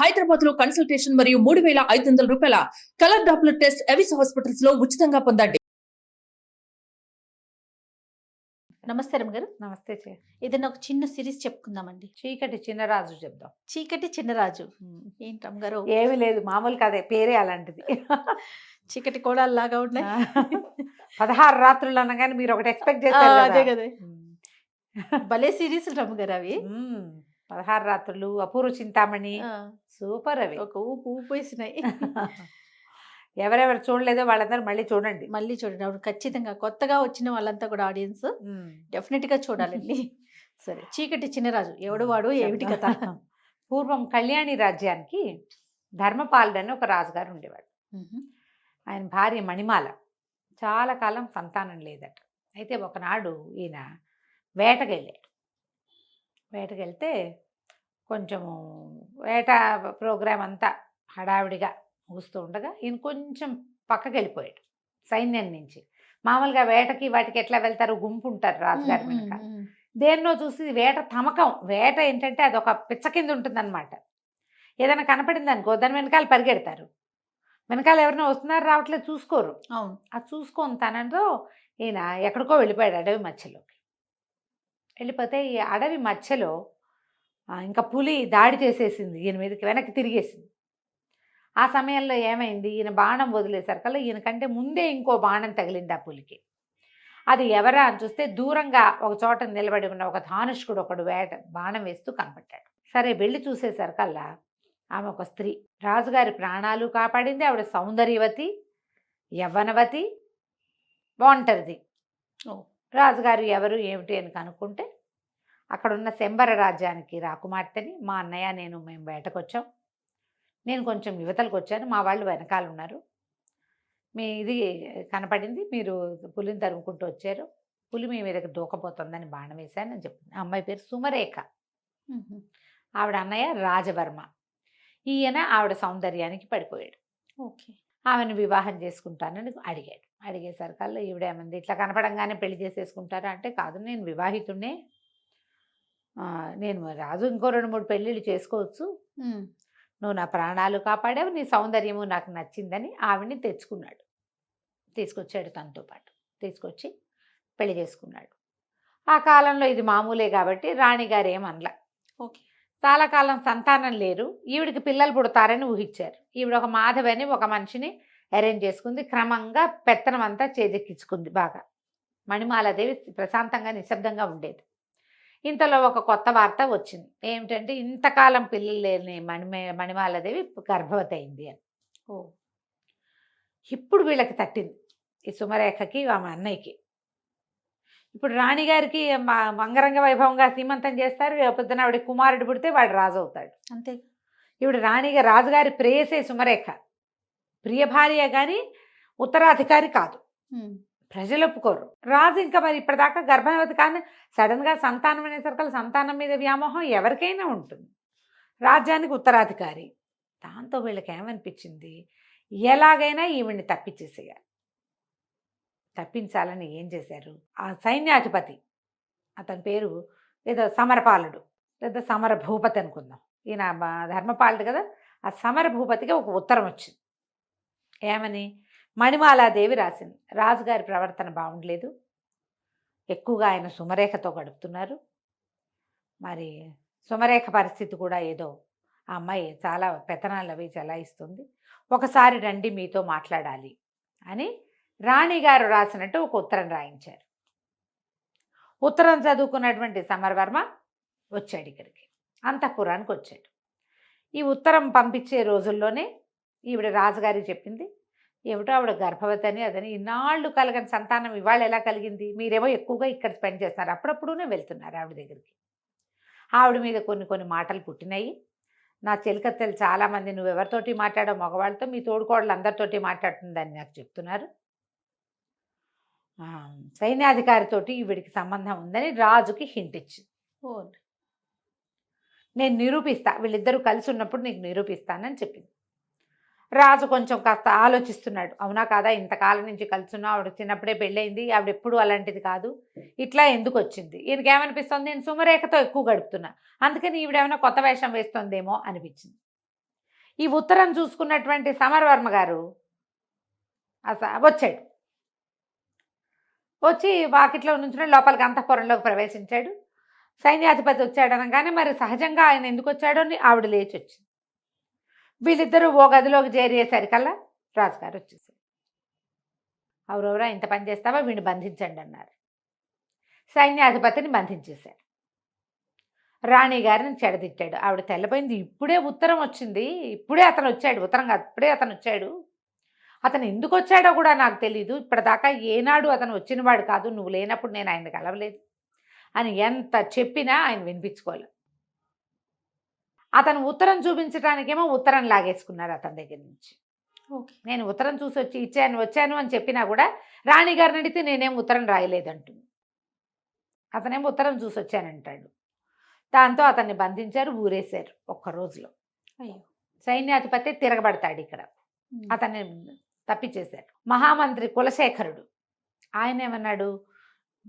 హైదరాబాద్ లో కన్సల్టేషన్ మరియు 3,500 రూపాయల colour Doppler test Avis hospitals లో ఉచితంగా పొందండి. నమస్తే రమగారు. నమస్తే ఏదైనా ఒక చిన్న సిరీస్ చెప్పుకుందామండి. చీకటి చిన్నరాజు చెప్దాం. చీకటి చిన్నరాజు ఏంటి రమగారు? ఏమి లేదు, మామూలు కదే, పేరే అలాంటిది. చీకటి కోడల్లాగా ఉన్నాయి. 16 రాత్రులు అనగానే మీరు ఒకటి ఎక్స్పెక్ట్ చేశారు అదే కదా. భలే సిరీస్ రమగారు అవి. 16 రాత్రులు, అపూర్వ చింతామణి, సూపర్ అవి. ఒక ఊపు ఊపేసినాయి. ఎవరెవరు చూడలేదో వాళ్ళందరూ మళ్ళీ చూడండి. అవును, ఖచ్చితంగా కొత్తగా వచ్చిన వాళ్ళంతా కూడా ఆడియన్స్ డెఫినెట్ గా చూడాలండి. సరే, చీకటి చిన్నరాజు ఎవడు వాడు, ఏమిటి కథ? పూర్వం కళ్యాణి రాజ్యానికి ధర్మపాలుడు అని ఒక రాజుగారు ఉండేవాడు. ఆయన భార్య మణిమాల. చాలా కాలం సంతానం లేదట. అయితే ఒకనాడు ఈయన వేటకెళ్తే కొంచెము వేట ప్రోగ్రాం అంతా హడావిడిగా ముగుస్తూ ఉండగా ఈయన కొంచెం పక్కకి వెళ్ళిపోయాడు సైన్యం నుంచి. మామూలుగా వేటకి వాటికి ఎట్లా వెళ్తారు, గుంపు ఉంటారు రాజుగారి వెనక. దేన్నో చూసి వేట తమకం. వేట ఏంటంటే అది ఒక పిచ్చ కింద ఉంటుంది అనమాట. ఏదైనా కనపడింది అనుకో దాని వెనకాల పరిగెడతారు. వెనకాల ఎవరైనా వస్తున్నారు రావట్లేదు చూసుకోరు. అవును, అది చూసుకొని తనంతో ఈయన ఎక్కడికో వెళ్ళిపోయాడు అడవి మధ్యలోకి. వెళ్ళిపోతే ఈ అడవి మధ్యలో ఇంకా పులి దాడి చేసేసింది ఈయన మీదకి, వెనక్కి తిరిగేసింది. ఆ సమయంలో ఏమైంది, ఈయన బాణం వదిలేసరికల్లా ఈయనకంటే ముందే ఇంకో బాణం తగిలింది ఆ పులికి. అది ఎవరా అని చూస్తే దూరంగా ఒక చోట నిలబడి ఉన్న ఒక ధానుష్కుడు ఒకడు బాణం వేస్తూ కనపడ్డాడు. సరే వెళ్ళి చూసేసరికల్లా ఆమె ఒక స్త్రీ, రాజుగారి ప్రాణాలు కాపాడింది. ఆవిడ సౌందర్యవతి, యవ్వనవతి, బాగుంటుంది. రాజుగారు ఎవరు ఏమిటి అని కనుక్కుంటే అక్కడున్న శంబర రాజ్యానికి రాకుమార్తెని, మా అన్నయ్య మేము వేటకు వచ్చాం, నేను కొంచెం యువతలకు వచ్చాను, మా వాళ్ళు వెనకాల ఉన్నారు, మీ ఇది కనపడింది, మీరు పులిని తరుముకుంటూ వచ్చారు, పులి మీ మీదకి దూకపోతుందని బాణం వేశాను అని చెప్పింది. అమ్మాయి పేరు సుమరేఖ. ఆవిడ అన్నయ్య రాజవర్మ. ఈయన ఆవిడ సౌందర్యానికి పడిపోయాడు. ఓకే, ఆమెను వివాహం చేసుకుంటానని అడిగాడు. అడిగేసరికల్లా ఈవిడేమంది, ఇట్లా కనపడంగానే పెళ్లి చేసేసుకుంటారా అంటే, కాదు నేను వివాహితుడినే, నేను రాజు ఇంకో 2-3 పెళ్ళిళ్ళు చేసుకోవచ్చు, నువ్వు నా ప్రాణాలు కాపాడావు, నీ సౌందర్యము నాకు నచ్చిందని ఆవిడ్ని తీసుకొచ్చాడు. తనతో పాటు తీసుకొచ్చి పెళ్లి చేసుకున్నాడు. ఆ కాలంలో ఇది మామూలే కాబట్టి రాణిగారు ఏమనలా. ఓకే, చాలా కాలం సంతానం లేరు, ఈవిడికి పిల్లలు పుడతారని ఊహించారు. ఈవిడ ఒక మాధవని ఒక మనిషిని అరేంజ్ చేసుకుంది. క్రమంగా పెత్తనం అంతా చేజెక్కించుకుంది బాగా. మణిమాలాదేవి ప్రశాంతంగా నిశ్శబ్దంగా ఉండేది. ఇంతలో ఒక కొత్త వార్త వచ్చింది. ఏమిటంటే ఇంతకాలం పిల్లలు లేని మణిమాలాదేవి గర్భవతి అయింది అని. ఇప్పుడు వీళ్ళకి తట్టింది, ఈ సుమరేఖకి ఆమె అన్నయ్యకి. ఇప్పుడు రాణిగారికి అంగరంగ వైభవంగా సీమంతం చేస్తారు. పొద్దున ఆవిడ కుమారుడు పుడితే వాడు రాజు అవుతాడు. అంతే. ఇప్పుడు రాజుగారి ప్రేయసే సుమరేఖ, ప్రియ భార్య కానీ ఉత్తరాధికారి కాదు. ప్రజలు ఒప్పుకోరు. రాజు ఇంకా మరి ఇప్పటిదాకా గర్భవతి కానీ సడన్గా సంతానం అనేసరికి సంతానం మీద వ్యామోహం ఎవరికైనా ఉంటుంది. రాజ్యానికి ఉత్తరాధికారి. దాంతో వీళ్ళకి ఏమనిపించింది, ఎలాగైనా ఈవిడ్ని తప్పించాలని ఏం చేశారు, ఆ సైన్యాధిపతి, అతని పేరు ఏదో సమరపాలుడు లేదా సమర భూపతి అనుకుందాం, ఈయన ధర్మపాలుడు కదా, ఆ సమర భూపతికి ఒక ఉత్తరం వచ్చింది. ఏమని, మణిమాలాదేవి రాసింది, రాజుగారి ప్రవర్తన బాగుండలేదు, ఎక్కువగా ఆయన సుమరేఖతో గడుపుతున్నారు, మరి సుమరేఖ పరిస్థితి కూడా ఏదో, ఆ అమ్మాయి చాలా పెత్తనాలు అవి చెలాయిస్తుంది, ఒకసారి రండి మీతో మాట్లాడాలి అని రాణిగారు రాసినట్టు ఒక ఉత్తరం రాయించారు. ఉత్తరం చదువుకున్నటువంటి సమరవర్మ వచ్చాడు ఇక్కడికి, అంతఃపురానికి వచ్చాడు. ఈ ఉత్తరం పంపించే రోజుల్లోనే ఈవిడ రాజుగారికి చెప్పింది, ఏమిటో ఆవిడ గర్భవతి అని అదని, ఇన్నాళ్ళు కలగని సంతానం ఇవాళ ఎలా కలిగింది, మీరేమో ఎక్కువగా ఇక్కడ స్పెండ్ చేస్తున్నారు, అప్పుడప్పుడునే వెళ్తున్నారు ఆవిడ దగ్గరికి. ఆవిడ మీద కొన్ని మాటలు పుట్టినాయి. నా చెలికత్తెలు చాలామంది, నువ్వు ఎవరితోటి మాట్లాడావు మగవాళ్ళతో, మీ తోడుకోడలు అందరితోటి మాట్లాడుతుందని నాకు చెప్తున్నారు, సైన్యాధికారితోటి ఈవిడికి సంబంధం ఉందని రాజుకి హింట్ ఇచ్చింది. నేను నిరూపిస్తా, వీళ్ళిద్దరూ కలిసి ఉన్నప్పుడు నీకు నిరూపిస్తానని చెప్పింది. రాజు కొంచెం కాస్త ఆలోచిస్తున్నాడు, అవునా కాదా, ఇంతకాలం నుంచి కలుసున్నా, ఆవిడ చిన్నప్పుడే పెళ్ళయింది, ఆవిడ ఎప్పుడు అలాంటిది కాదు, ఇట్లా ఎందుకు వచ్చింది, ఈయనకి ఏమనిపిస్తుంది, నేను సుమరేఖతో ఎక్కువ గడుపుతున్నా, అందుకని ఈవిడేమైనా కొత్త వేషం వేస్తుందేమో అనిపించింది. ఈ ఉత్తరం చూసుకున్నటువంటి సమరవర్మ గారు వచ్చాడు. వచ్చి వాకిట్లో నుంచి లోపలికి అంతఃపురంలోకి ప్రవేశించాడు. సైన్యాధిపతి వచ్చాడు అనగానే మరి సహజంగా ఆయన ఎందుకు వచ్చాడో అని ఆవిడ లేచి వచ్చింది. వీళ్ళిద్దరూ ఓ గదిలోకి చేరేసరికల్లా రాజుగారు వచ్చేసారు. ఎవరెవరా ఇంత పని చేస్తావా, వీడిని బంధించండి అన్నారు. సైన్యాధిపతిని బంధించేశారు. రాణి గారిని చెడదిట్టాడు. ఆవిడ తెల్లపోయింది. ఇప్పుడే ఉత్తరం వచ్చింది, ఇప్పుడే అతను వచ్చాడు, ఉత్తరం కాదు ఇప్పుడే అతను వచ్చాడు, అతను ఎందుకు వచ్చాడో కూడా నాకు తెలీదు, ఇప్పటిదాకా ఏనాడు అతను వచ్చినవాడు కాదు, నువ్వు లేనప్పుడు నేను ఆయన కలవలేదు అని ఎంత చెప్పినా ఆయన వినిపించుకోలేదు. అతను ఉత్తరం చూపించడానికేమో ఉత్తరం లాగేసుకున్నారు అతని దగ్గర నుంచి. నేను ఉత్తరం చూసి వచ్చాను అని చెప్పినా కూడా రాణి గారిని అడిగితే నేనేం ఉత్తరం రాయలేదంటుంది. అతనేమో ఉత్తరం చూసి వచ్చానంటాడు. దాంతో అతన్ని బంధించారు, ఊరేశారు ఒక్క రోజులో. సైన్యాధిపతి తిరగబడతాడు ఇక్కడ, అతన్ని తప్పించేశారు. మహామంత్రి కులశేఖరుడు ఆయన ఏమన్నాడు,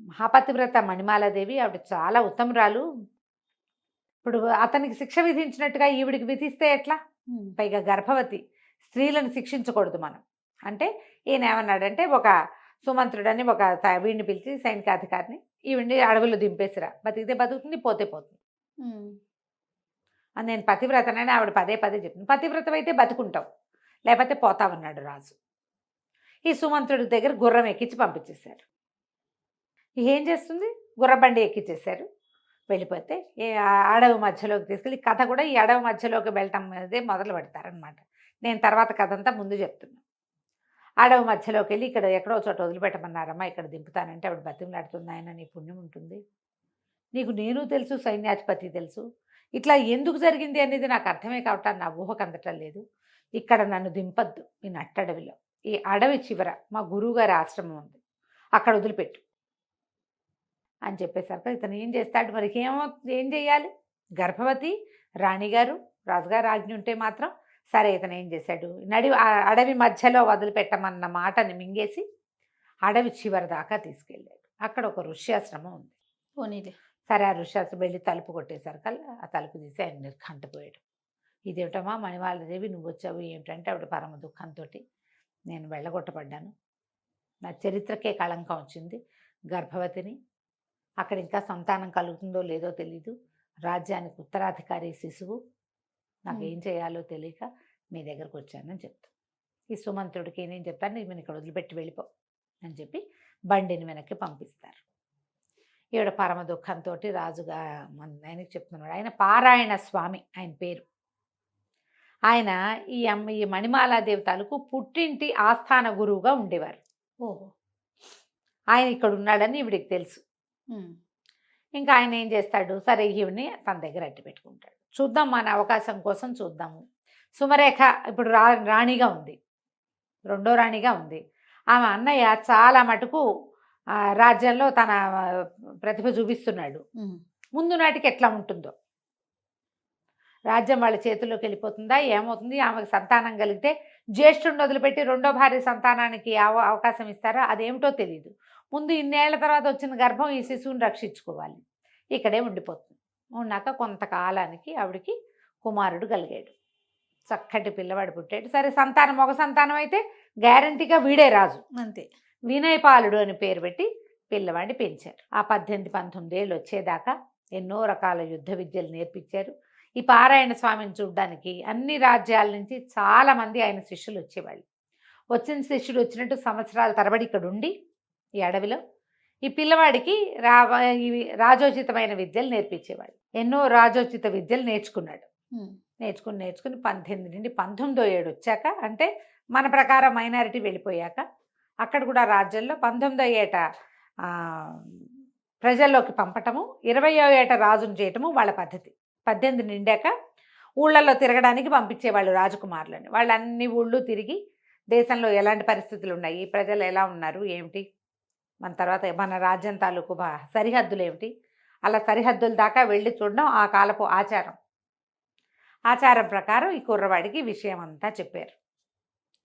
మహాపతివ్రత మణిమాలాదేవి ఆవిడ చాలా ఉత్తమురాలు, ఇప్పుడు అతనికి శిక్ష విధించినట్టుగా ఈవిడికి విధిస్తే ఎట్లా, పైగా గర్భవతి, స్త్రీలను శిక్షించకూడదు మనం అంటే ఈయన ఏమన్నాడంటే ఒక సుమంత్రుడని ఒక వీడిని పిలిచి సైనికాధికారిని, ఈవిడిని అడవుల్లో దింపేసిరా, బతికితే బతుకుతుంది, పోతే పోతుంది అని. నేను పతివ్రతనని ఆవిడ పదే పదే చెప్పింది. పతివ్రతమైతే బతుకుంటావు, లేకపోతే పోతావన్నాడు రాజు. ఈ సుమంత్రుడి దగ్గర గుర్రం ఎక్కించి పంపించేశారు. ఏం చేస్తుంది, గుర్రబండి ఎక్కించేశారు. వెళ్ళిపోతే అడవి మధ్యలోకి తీసుకెళ్ళి, కథ కూడా ఈ అడవి మధ్యలోకి వెళ్ళటం అదే మొదలు పెడతారనమాట. నేను తర్వాత కథ అంతా ముందు చెప్తున్నాను. అడవి మధ్యలోకి వెళ్ళి ఇక్కడ ఎక్కడో చోట వదిలిపెట్టమన్నారమ్మా, ఇక్కడ దింపుతానంటే ఆవిడ బతిమలాడుతుంది, ఆయన నీ పుణ్యం ఉంటుంది, నీకు నేను తెలుసు, సైన్యాధిపతి తెలుసు, ఇట్లా ఎందుకు జరిగింది అనేది నాకు అర్థమే కావటాన్ని నా ఊహకు అందటం లేదు, ఇక్కడ నన్ను దింపద్దు, ఈ నట్టడవిలో, ఈ అడవి చివర మా గురువుగారి ఆశ్రమం ఉంది, అక్కడ వదిలిపెట్టు అని చెప్పేసరికి ఇతను ఏం చేస్తాడు, మరి ఏం చేయాలి, గర్భవతి రాణిగారు, రాజుగారు ఆజ్ఞ ఉంటే మాత్రం సరే. ఇతను ఏం చేశాడు, అడవి మధ్యలో వదిలిపెట్టమన్న మాటని మింగేసి అడవి చివరి దాకా తీసుకెళ్ళాడు. అక్కడ ఒక ఋష్యాశ్రమం ఉంది. పోనీలే సరే, ఆ ఋష్యాశ్రమం వెళ్ళి తలుపు కొట్టేసరికల్లా ఆ తలుపు తీసి ఆయన నిర్ఘంటపోయాడు. ఇదేమిటమ్మా మణిమాలాదేవి నువ్వు వచ్చావు ఏమిటంటే, ఆవిడ పరమ దుఃఖంతో, నేను వెళ్ళగొట్టబడ్డాను, నా చరిత్రకే కళంకం వచ్చింది, గర్భవతిని, అక్కడ ఇంకా సంతానం కలుగుతుందో లేదో తెలీదు, రాజ్యానికి ఉత్తరాధికారి శిశువు, నాకు ఏం చేయాలో తెలియక మీ దగ్గరకు వచ్చానని చెప్తాను. ఈ సుమంత్రుడికి నేను చెప్తాను, నేను ఇక్కడ వదిలిపెట్టి వెళ్ళిపో అని చెప్పి బండిని వెనక్కి పంపిస్తారు. ఈవిడ పరమ దుఃఖంతో రాజుగా ఆయనకి చెప్తున్నాడు. ఆయన పారాయణ స్వామి ఆయన పేరు. ఆయన ఈ మణిమాలాదేవి తాలూకు పుట్టింటి ఆస్థాన గురువుగా ఉండేవారు. ఓహో, ఆయన ఇక్కడ ఉన్నాడని ఈవిడికి తెలుసు. ఇంకా ఆయన ఏం చేస్తాడు, సరే ఈవిని తన దగ్గర అట్టి పెట్టుకుంటాడు. చూద్దాం, మన అవకాశం కోసం చూద్దాము. సుమరేఖ ఇప్పుడు రాణిగా ఉంది, రెండో రాణిగా ఉంది. ఆమె అన్నయ్య చాలా మటుకు రాజ్యంలో తన ప్రతిభ చూపిస్తున్నాడు. ముందు నాటికి ఎట్లా ఉంటుందో, రాజ్యం వాళ్ళ చేతుల్లోకి వెళ్ళిపోతుందా, ఏమవుతుంది, ఆమెకు సంతానం కలిగితే జ్యేష్ఠుడిని వదిలిపెట్టి రెండో భార్య సంతానానికి అవకాశం ఇస్తారా, అదేమిటో తెలియదు. ముందు ఇన్నేళ్ల తర్వాత వచ్చిన గర్భం ఈ శిశువుని రక్షించుకోవాలి, ఇక్కడే ఉండిపోతుంది. ఉన్నాక కొంతకాలానికి ఆవిడికి కుమారుడు కలిగాడు, చక్కటి పిల్లవాడు పుట్టాడు. సరే, సంతానం ఒక సంతానం అయితే గ్యారంటీగా వీడే రాజు, అంతే. వినయపాలుడు అని పేరు పెట్టి పిల్లవాడిని పెంచారు. ఆ 18-19 ఏళ్ళు వచ్చేదాకా ఎన్నో రకాల యుద్ధ విద్యలు నేర్పించారు. ఈ పారాయణ స్వామిని చూడ్డానికి అన్ని రాజ్యాల నుంచి చాలామంది ఆయన శిష్యులు వచ్చేవాళ్ళు. వచ్చిన శిష్యుడు వచ్చినట్టు సంవత్సరాల తరబడి ఇక్కడ ఉండి ఈ అడవిలో ఈ పిల్లవాడికి రాజోచితమైన విద్యలు నేర్పించేవాడు. ఎన్నో రాజోచిత విద్యలు నేర్చుకున్నాడు. నేర్చుకుని 18 నుండి 19వ ఏడు వచ్చాక, అంటే మన ప్రకారం మైనారిటీ వెళ్ళిపోయాక, అక్కడ కూడా రాజ్యంలో 19వ ఏట ప్రజల్లోకి పంపటము, 20వ ఏట రాజును చేయటము వాళ్ళ పద్ధతి. 18 నిండాక ఊళ్ళల్లో తిరగడానికి పంపించేవాళ్ళు రాజకుమారులని. వాళ్ళు అన్ని ఊళ్ళు తిరిగి దేశంలో ఎలాంటి పరిస్థితులు ఉన్నాయి, ప్రజలు ఎలా ఉన్నారు ఏమిటి, మన తర్వాత మన రాజ్యం తాలూకు సరిహద్దులు ఏమిటి, అలా సరిహద్దుల దాకా వెళ్ళి చూడడం ఆ కాలపు ఆచారం. ఆచారం ప్రకారం ఈ కుర్రవాడికి విషయం అంతా చెప్పారు.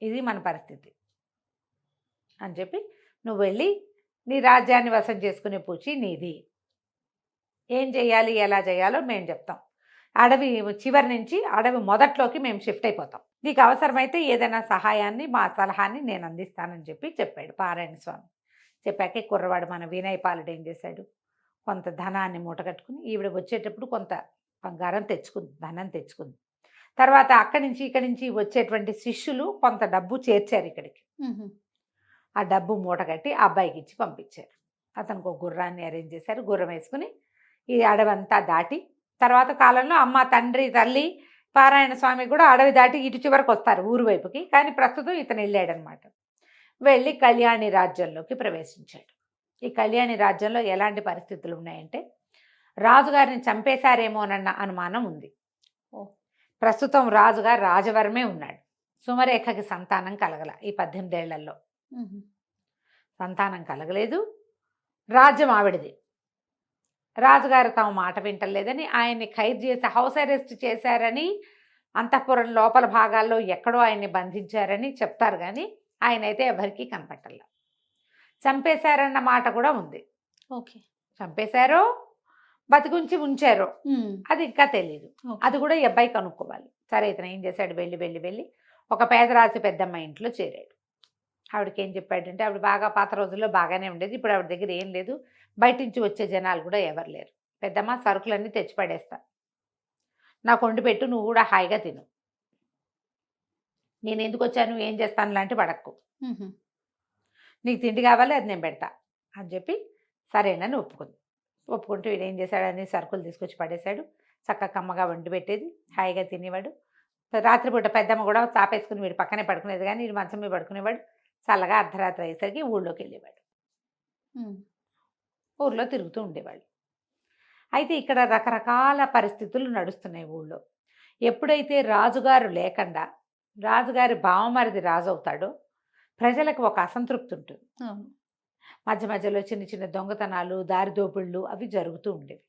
ఇది మన పరిస్థితి అని చెప్పి, నువ్వు వెళ్ళి నీ రాజ్యాన్ని వశం చేసుకునే పూచి నీది, ఏం చేయాలి ఎలా చేయాలో మేము చెప్తాం, అడవి చివరి నుంచి అడవి మొదట్లోకి మేము షిఫ్ట్ అయిపోతాం. నీకు అవసరమైతే ఏదైనా సహాయాన్ని మా సలహాన్ని నేను అందిస్తానని చెప్పాడు పారాయణ స్వామి. చెప్పాక ఈ కుర్రవాడు మన వినయ్ పాలుడు ఏం చేశాడు, కొంత ధనాన్ని మూటగట్టుకుని ఈవిడ వచ్చేటప్పుడు కొంత బంగారం తెచ్చుకుంది, ధనం తెచ్చుకుంది. తర్వాత ఇక్కడి నుంచి వచ్చేటువంటి శిష్యులు కొంత డబ్బు చేర్చారు ఇక్కడికి. ఆ డబ్బు మూటగట్టి ఆ అబ్బాయికి ఇచ్చి పంపించారు. అతనికి ఒక గుర్రాన్ని అరేంజ్ చేశారు. గుర్రం వేసుకుని ఈ అడవంతా దాటి తర్వాత కాలంలో అమ్మ, తండ్రి, తల్లి, పారాయణ స్వామి కూడా అడవి దాటి ఇటు చివరికి వస్తారు ఊరు వైపుకి. కానీ ప్రస్తుతం ఇతను వెళ్ళాడనమాట. వెళ్ళి కళ్యాణి రాజ్యంలోకి ప్రవేశించాడు. ఈ కళ్యాణి రాజ్యంలో ఎలాంటి పరిస్థితులు ఉన్నాయంటే రాజుగారిని చంపేశారేమోనన్న అనుమానం ఉంది. ప్రస్తుతం రాజుగారు రాజవరమే ఉన్నాడు. సుమరేఖకి సంతానం కలగల. ఈ 18 ఏళ్లలో సంతానం కలగలేదు. రాజ్యం ఆవిడది. రాజుగారు తమ మాట వింటలేదని ఆయన్ని ఖైదు చేసి హౌస్ అరెస్ట్ చేశారని, అంతఃపురం లోపల భాగాల్లో ఎక్కడో ఆయన్ని బంధించారని చెప్తారు. కానీ ఆయన అయితే ఎవరికీ కనపట్టలే. చంపేశారన్న మాట కూడా ఉంది. ఓకే, చంపేశారో బతికుంచి ఉంచారో అది ఇంకా తెలియదు. అది కూడా ఈ అబ్బాయి కనుక్కోవాలి. సరే, ఇతను ఏం చేశాడు, వెళ్ళి ఒక పేదరాశి పెద్దమ్మ ఇంట్లో చేరాడు. ఆవిడకి ఏం చెప్పాడంటే, ఆవిడ బాగా పాత రోజుల్లో బాగానే ఉండేది. ఇప్పుడు ఆవిడ దగ్గర ఏం లేదు. బయట నుంచి వచ్చే జనాలు కూడా ఎవరు లేరు. పెద్దమ్మ, సరుకులన్నీ తెచ్చి పడేస్తా, నాకు వండి పెట్టు, నువ్వు కూడా హాయిగా తిను, నేను ఎందుకు వచ్చాను, ఏం చేస్తాను లాంటి పడక్కు, నీకు తిండి కావాలి, అది నేను పెడతా అని చెప్పి సరేనని ఒప్పుకుంటూ వీడు ఏం చేశాడని సరుకులు తీసుకొచ్చి పడేశాడు. చక్కగా కమ్మగా వండి పెట్టేది, హాయిగా తినేవాడు. రాత్రిపూట పెద్దమ్మ కూడా చాపేసుకుని వీడు పక్కనే పడుకునేది. కానీ వీడు మంచం మీద పడుకునేవాడు. చల్లగా అర్ధరాత్రి అయ్యేసరికి ఊళ్ళోకి వెళ్ళేవాడు. ఊళ్ళో తిరుగుతూ ఉండేవాళ్ళు. అయితే ఇక్కడ రకరకాల పరిస్థితులు నడుస్తున్నాయి ఊళ్ళో. ఎప్పుడైతే రాజుగారు లేకుండా రాజుగారి బావమరిది రాజు అవుతాడో ప్రజలకు ఒక అసంతృప్తి ఉంటుంది. మధ్య మధ్యలో చిన్న చిన్న దొంగతనాలు, దారి దోపిళ్ళు అవి జరుగుతూ ఉండేవి.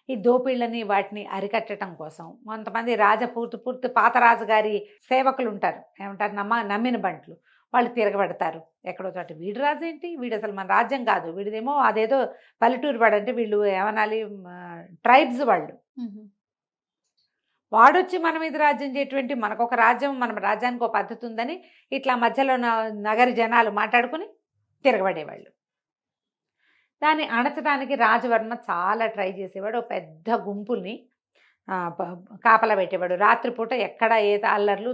ఈ దోపిళ్ళని వాటిని అరికట్టడం కోసం కొంతమంది పూర్తి పాత రాజుగారి సేవకులు ఉంటారు. ఏమంటారు, నమ్మిన బంట్లు. వాళ్ళు తిరగబడతారు ఎక్కడో చోట. వీడు రాజు ఏంటి, వీడు అసలు మన రాజ్యం కాదు, వీడిదేమో అదేదో పల్లెటూరు వాడు, అంటే వీళ్ళు ఏమనాలి, ట్రైబ్స్ వాళ్ళు. వాడొచ్చి మన మీద రాజ్యం చేయటువంటి, మనకొక రాజ్యం, మన రాజ్యానికి ఒక పద్ధతి ఉందని ఇట్లా మధ్యలో నగరి జనాలు మాట్లాడుకుని తిరగబడేవాళ్ళు. దాన్ని అణచడానికి రాజవర్మ చాలా ట్రై చేసేవాడు. ఒక పెద్ద గుంపుల్ని కాపలా పెట్టేవాడు. రాత్రిపూట ఎక్కడ ఏ అల్లర్లు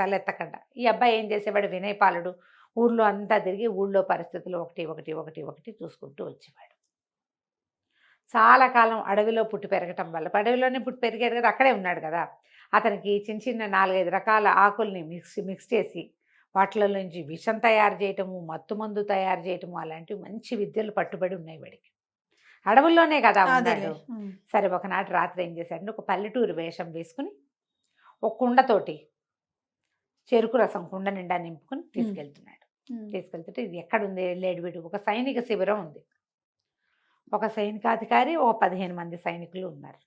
తలెత్తకుండా. ఈ అబ్బాయి ఏం చేసేవాడు, వినయపాలుడు ఊళ్ళో అంతా తిరిగి ఊళ్ళో పరిస్థితులు ఒకటి చూసుకుంటూ వచ్చేవాడు. చాలా కాలం అడవిలో పుట్టి పెరగటం వల్ల, అడవిలోనే పుట్టి పెరిగాడు కదా, అక్కడే ఉన్నాడు కదా, అతనికి చిన్న చిన్న 4-5 రకాల ఆకుల్ని మిక్స్ చేసి వాటిలో నుంచి విషం తయారు చేయటము, మత్తుమందు తయారు చేయటము, అలాంటివి మంచి విద్యలు పట్టుబడి ఉన్నాయి వాడికి. అడవుల్లోనే కదా ఉన్నాడు. సరే, ఒకనాటి రాత్రి ఏం చేశాడంటే, ఒక పల్లెటూరు వేషం వేసుకుని ఒక కుండతోటి చెరుకు రసం కుండ నిండా నింపుకుని తీసుకెళ్తున్నాడు. తీసుకెళ్తుంటే ఇది ఎక్కడుంది, వెళ్ళాడు వీడు, ఒక సైనిక శిబిరం ఉంది. ఒక సైనికాధికారి, ఒక 15 మంది సైనికులు ఉన్నారు.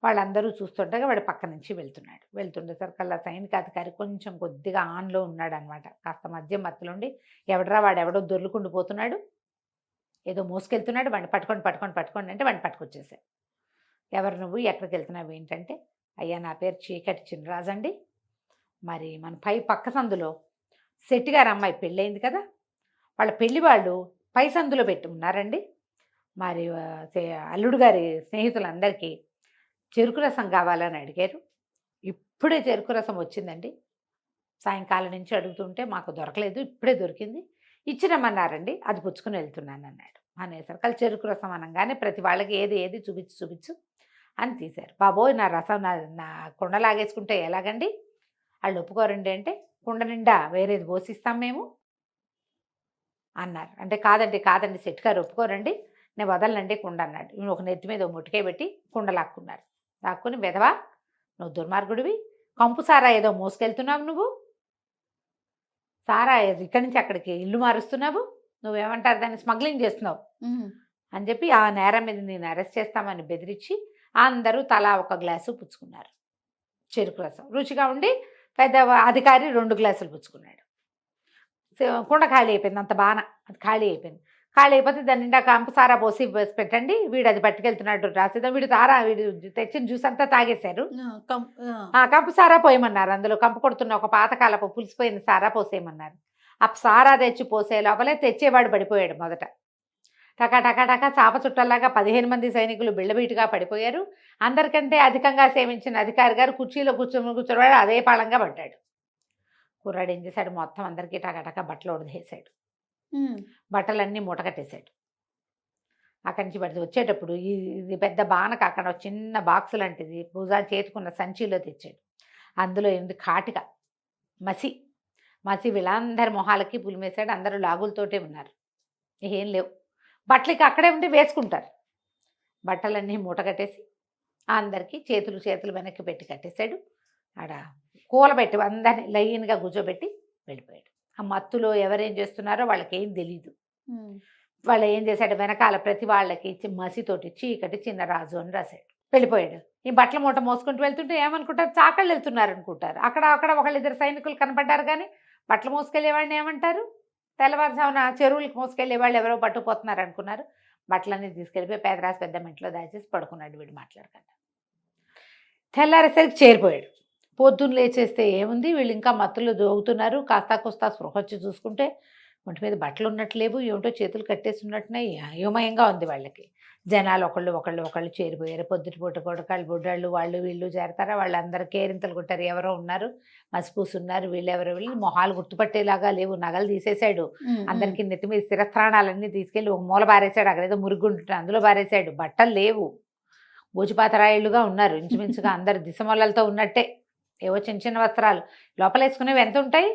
వాళ్ళందరూ చూస్తుండగా వాడు పక్క నుంచి వెళ్తుండేసరికల్లా సైనికాధికారి కొంచెం కొద్దిగా ఆన్లో ఉన్నాడు అనమాట. కాస్త మత్తులో ఉండి, వాడెవడో దొర్లుకుంటూ పోతున్నాడు, ఏదో మోసుకెళ్తున్నాడు, వాడిని పట్టుకోండి అంటే వాడిని పట్టుకొచ్చేసాడు. ఎవరు నువ్వు, ఎక్కడికి వెళ్తున్నావు ఏంటంటే, అయ్యా నా పేరు చీకటి చినరాజు అండి, మరి మన పక్క సందులో శెట్టి గారు అమ్మాయి పెళ్ళయింది కదా, వాళ్ళ పెళ్లి వాళ్ళు పై సందులో పెట్టి ఉన్నారండి, మరి అల్లుడు గారి స్నేహితులందరికీ చెరుకు రసం కావాలని అడిగారు, ఇప్పుడే చెరుకు రసం వచ్చిందండి, సాయంకాలం నుంచి అడుగుతుంటే మాకు దొరకలేదు, ఇప్పుడే దొరికింది, ఇచ్చిరమ్మన్నారండి, అది పుచ్చుకుని వెళ్తున్నాను అన్నాడు. అనేసరికి చెరుకు రసం అనగానే ప్రతి వాళ్ళకి ఏది చూపించు అని తీశారు. బాబోయ్, నా రసం నా కుండ లాగేసుకుంటే ఎలాగండి, వాళ్ళు ఒప్పుకోరండి అంటే, కుండ నిండా వేరేది పోసిస్తాం మేము అన్నారు. అంటే కాదండి సెట్ గారు ఒప్పుకోరండి, నేను వదలనండి కుండ అన్నాడు. ఒక నెత్తి మీద ముట్టుకే పెట్టి కుండ లాక్కుని, వెధవా నువ్వు దుర్మార్గుడివి, కంపు సారా ఏదో మోసుకెళ్తున్నావు, నువ్వు సారా ఇక్కడి నుంచి అక్కడికి ఇల్లు మారుస్తున్నావు, నువ్వేమంటారు దాన్ని స్మగ్లింగ్ చేస్తున్నావు అని చెప్పి ఆ నేరం మీద నేను అరెస్ట్ చేస్తామని బెదిరించి అందరూ తలా ఒక గ్లాసు పుచ్చుకున్నారు. చెరుకు రసం రుచిగా ఉండి పెద్ద అధికారి 2 గ్లాసులు పుచ్చుకున్నాడు. కుండ ఖాళీ అయిపోయింది, అంత బాగా అది ఖాళీ అయిపోయింది. ఖాళీ అయిపోతే దాని నిండా కంపు సారా పోసి పెట్టండి, వీడు అది పట్టుకెళ్తున్నాడు రాసేద్దాం, వీడు తెచ్చిన జ్యూస్ అంతా తాగేశారు, కంపు సారా పోయమన్నారు, అందులో కంపు కొడుతున్న ఒక పాతకాలపు పులిసిపోయిన సారా పోసేయమన్నారు. ఆ సారా తెచ్చి పోసే లోపలే తెచ్చేవాడు పడిపోయాడు మొదట. టకా టకా టకా చాప చుట్టల్లాగా 15 మంది సైనికులు బిళ్ళబీటుగా పడిపోయారు. అందరికంటే అధికంగా సేవించిన అధికారి గారు కుర్చీలో కూర్చోవాడు అదే పాళంగా పడ్డాడు. కుర్రాడు ఏం చేశాడు, మొత్తం అందరికీ టకా బట్టలు వదిలేసాడు, బట్టలన్నీ మూటకట్టేశాడు. అక్కడి నుంచి పడితే వచ్చేటప్పుడు ఇది పెద్ద బానక అక్కడ చిన్న బాక్స్ లాంటిది భుజాలు చేతుకున్న సంచిలో తెచ్చాడు. అందులో ఏంది కాటిక మసి వీళ్ళందరి మొహాలకి పులిమేశాడు. అందరూ లాగులతోటే ఉన్నారు, ఏం లేవు, బట్టలకి అక్కడే ఉండి వేసుకుంటారు. బట్టలన్నీ మూట కట్టేసి అందరికీ చేతులు వెనక్కి పెట్టి కట్టేశాడు. ఆడ కూలబెట్టి అందరినీ లైన్గా కూర్చోబెట్టి వెళ్ళిపోయాడు. ఆ మత్తులో ఎవరేం చేస్తున్నారో వాళ్ళకి ఏం తెలీదు. వాళ్ళు ఏం చేశాడు, వెనకాల ప్రతి వాళ్ళకి మసితోటి చీకటి చిన్నరాజు అని రాశాడు, వెళ్ళిపోయాడు. ఈ బట్టల మూట మోసుకుంటూ వెళ్తుంటే ఏమనుకుంటారు, చాకళ్ళు వెళ్తున్నారు అనుకుంటారు. అక్కడ ఒకళ్ళిద్దరు సైనికులు కనపడ్డారు, కానీ బట్టలు మోసుకెళ్ళేవాడిని ఏమంటారు, తెల్లవారుజామున చెరువులకు మోసుకెళ్ళే వాళ్ళు ఎవరో పట్టుకుపోతున్నారు అనుకున్నారు. బట్టలన్నీ తీసుకెళ్ళిపోయి పేదరాశి పెద్ద ఇంట్లో దాచేసి పడుకున్నాడు వీడు మాట్లాడకుండా. తెల్లారేసరికి చేరిపోయాడు. పొద్దున్న లేచేస్తే ఏముంది, వీళ్ళు ఇంకా మత్తులో దోగుతున్నారు. కాస్తా కోస్తా స్పృహ వచ్చి చూసుకుంటే ఒంటి మీద బట్టలు ఉన్నట్లేవు, ఏమిటో చేతులు కట్టేసి ఉన్నట్టున్నాయి, అయోమయంగా ఉంది వాళ్ళకి. జనాలు ఒకళ్ళు చేరిపోయారు. పొద్దుటిపూట కొడకాళ్ళు బుడ్డాళ్ళు వాళ్ళు వీళ్ళు చేరతారా, వాళ్ళందరూ కేరింతలు కొట్టారు, ఎవరో ఉన్నారు మసిపూసున్నారు, వీళ్ళు మొహాలు గుర్తుపట్టేలాగా లేవు, నగలు తీసేశాడు, అందరికీ నెత్తి మీద స్థిరస్థానాలన్నీ తీసుకెళ్ళి ఒక మూల బారేశాడు, అక్కడేదో మురుగుంటుంటే అందులో బారేశాడు. బట్టలు లేవు, బూచిపాతరాయిళ్ళుగా ఉన్నారు ఇంచుమించుగా, అందరు దిశమొల్లలతో ఉన్నట్టే, ఏవో చిన్న వస్త్రాలు, లోపల వేసుకునేవి ఎంత ఉంటాయి.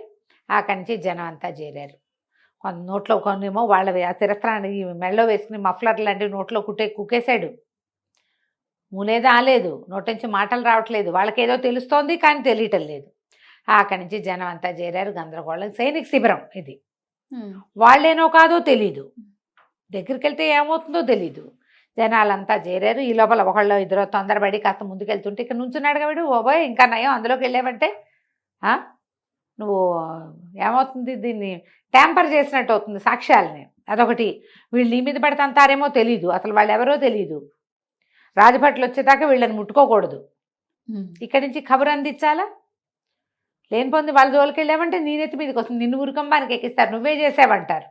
అక్కడి నుంచి జనం అంతా చేరారు. కొంత నోట్లో కొన్నేమో వాళ్ళ శిరస్త్రాన్ని మెళ్ళలో వేసుకుని మఫ్లర్ లాంటివి నోట్లో కుక్కేశాడు. మూలేదా ఆలేదు, నోటి నుంచి మాటలు రావట్లేదు, వాళ్ళకి ఏదో తెలుస్తోంది కానీ తెలియటం లేదు. అక్కడి నుంచి జనం అంతా చేరారు, గందరగోళం. సైనిక శిబిరం ఇది, వాళ్ళేనో కాదో తెలీదు, దగ్గరికి వెళ్తే ఏమవుతుందో తెలీదు. జనాలంతా చేరారు. ఈ లోపల ఒకళ్ళు ఇద్దరు తొందరపడి కాస్త ముందుకెళ్తుంటే ఇక్కడ నుంచున్నాడు కాబట్టి ఓబోయ్ ఇంకా నయం అందులోకి వెళ్ళావంటే నువ్వు ఏమవుతుంది, దీన్ని ట్యాంపర్ చేసినట్టు అవుతుంది సాక్ష్యాలని. అదొకటి, వీళ్ళు నీ మీద పడతాంతారేమో తెలీదు, అసలు వాళ్ళు ఎవరో తెలీదు. రాజభట్లు వచ్చేదాకా వీళ్ళని ముట్టుకోకూడదు, ఇక్కడి నుంచి ఖబరు అందించాలా. లేనిపోంది వాళ్ళ జోలికి వెళ్ళామంటే నీ నెత్తి మీదకి వస్తుంది, నిన్ను ఉరికంబానికి ఎక్కిస్తారు, నువ్వే చేసావంటారు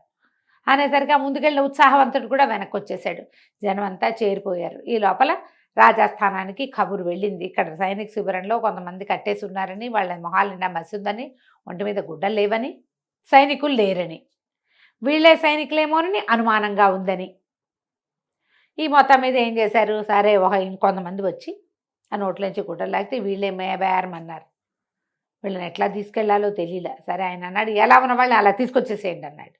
అనేసరికి ఆ ముందుకెళ్ళిన ఉత్సాహవంతుడు కూడా వెనక్కి వచ్చేసాడు. జనం అంతా చేరిపోయారు. ఈ లోపల రాజస్థానానికి కబురు వెళ్ళింది, ఇక్కడ సైనిక శిబిరంలో కొంతమంది కట్టేసి ఉన్నారని, వాళ్ళ మొహాలు నిండా మసిందని, ఒంటి మీద గుడ్డలు లేవని, సైనికులు లేరని, వీళ్ళే సైనికులేమోనని అనుమానంగా ఉందని. ఈ మొత్తం మీద ఏం చేశారు, సరే ఇంకొంతమంది వచ్చి ఆ నోట్లోంచి గుడ్డలు లాగితే వీళ్ళే బేరమన్నారు. వీళ్ళని ఎట్లా తీసుకెళ్లాలో తెలియలే. సరే ఆయన అన్నాడు, ఎలా ఉన్న వాళ్ళని అలా తీసుకొచ్చేసేయండి అన్నాడు.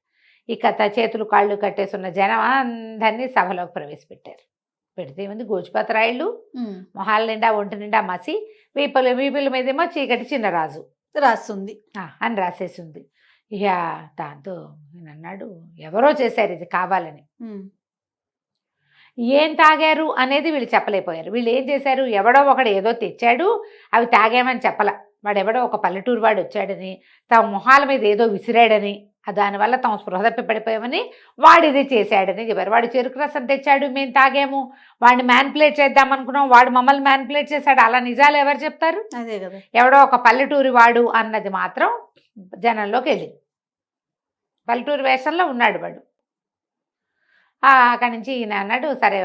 ఇక చేతులు కాళ్ళు కట్టేస్తున్న జనం అందరినీ సభలోకి ప్రవేశపెట్టారు. పెడితే ఏముంది, గోచిపాతరాయిళ్ళు, మొహాల నిండా ఒంటి నిండా మసి, వీపుల మీదేమో చీకటి చిన్నరాజు రాస్తుంది అని రాసేసి ఉంది. ఇక దాంతో నేను అన్నాడు, ఎవరో చేశారు ఇది కావాలని. ఏం తాగారు అనేది వీళ్ళు చెప్పలేకపోయారు. వీళ్ళు ఏం చేశారు, ఎవడో ఒకడు ఏదో తెచ్చాడు, అవి తాగామని చెప్పల. వాడెవడో ఒక పల్లెటూరు వాడు వచ్చాడని, తమ మొహాల మీద ఏదో విసిరాడని, దానివల్ల తమ స్పృహ తప్పి పడిపోయామని వాడిది చేశాడని చెప్పారు. వాడు చెరుకు రసం తెచ్చాడు, మేము తాగాము, వాడిని మ్యాన్పులేట్ చేద్దాం అనుకున్నాం, వాడు మమ్మల్ని మ్యాన్పులేట్ చేశాడు. అలా నిజాలు ఎవరు చెప్తారు? అదే కదా, ఎవడో ఒక పల్లెటూరి వాడు అన్నది మాత్రం జనంలోకి వెళ్ళింది. పల్లెటూరు వేషంలో ఉన్నాడు వాడు. అక్కడి నుంచి ఈయన అన్నాడు, సరే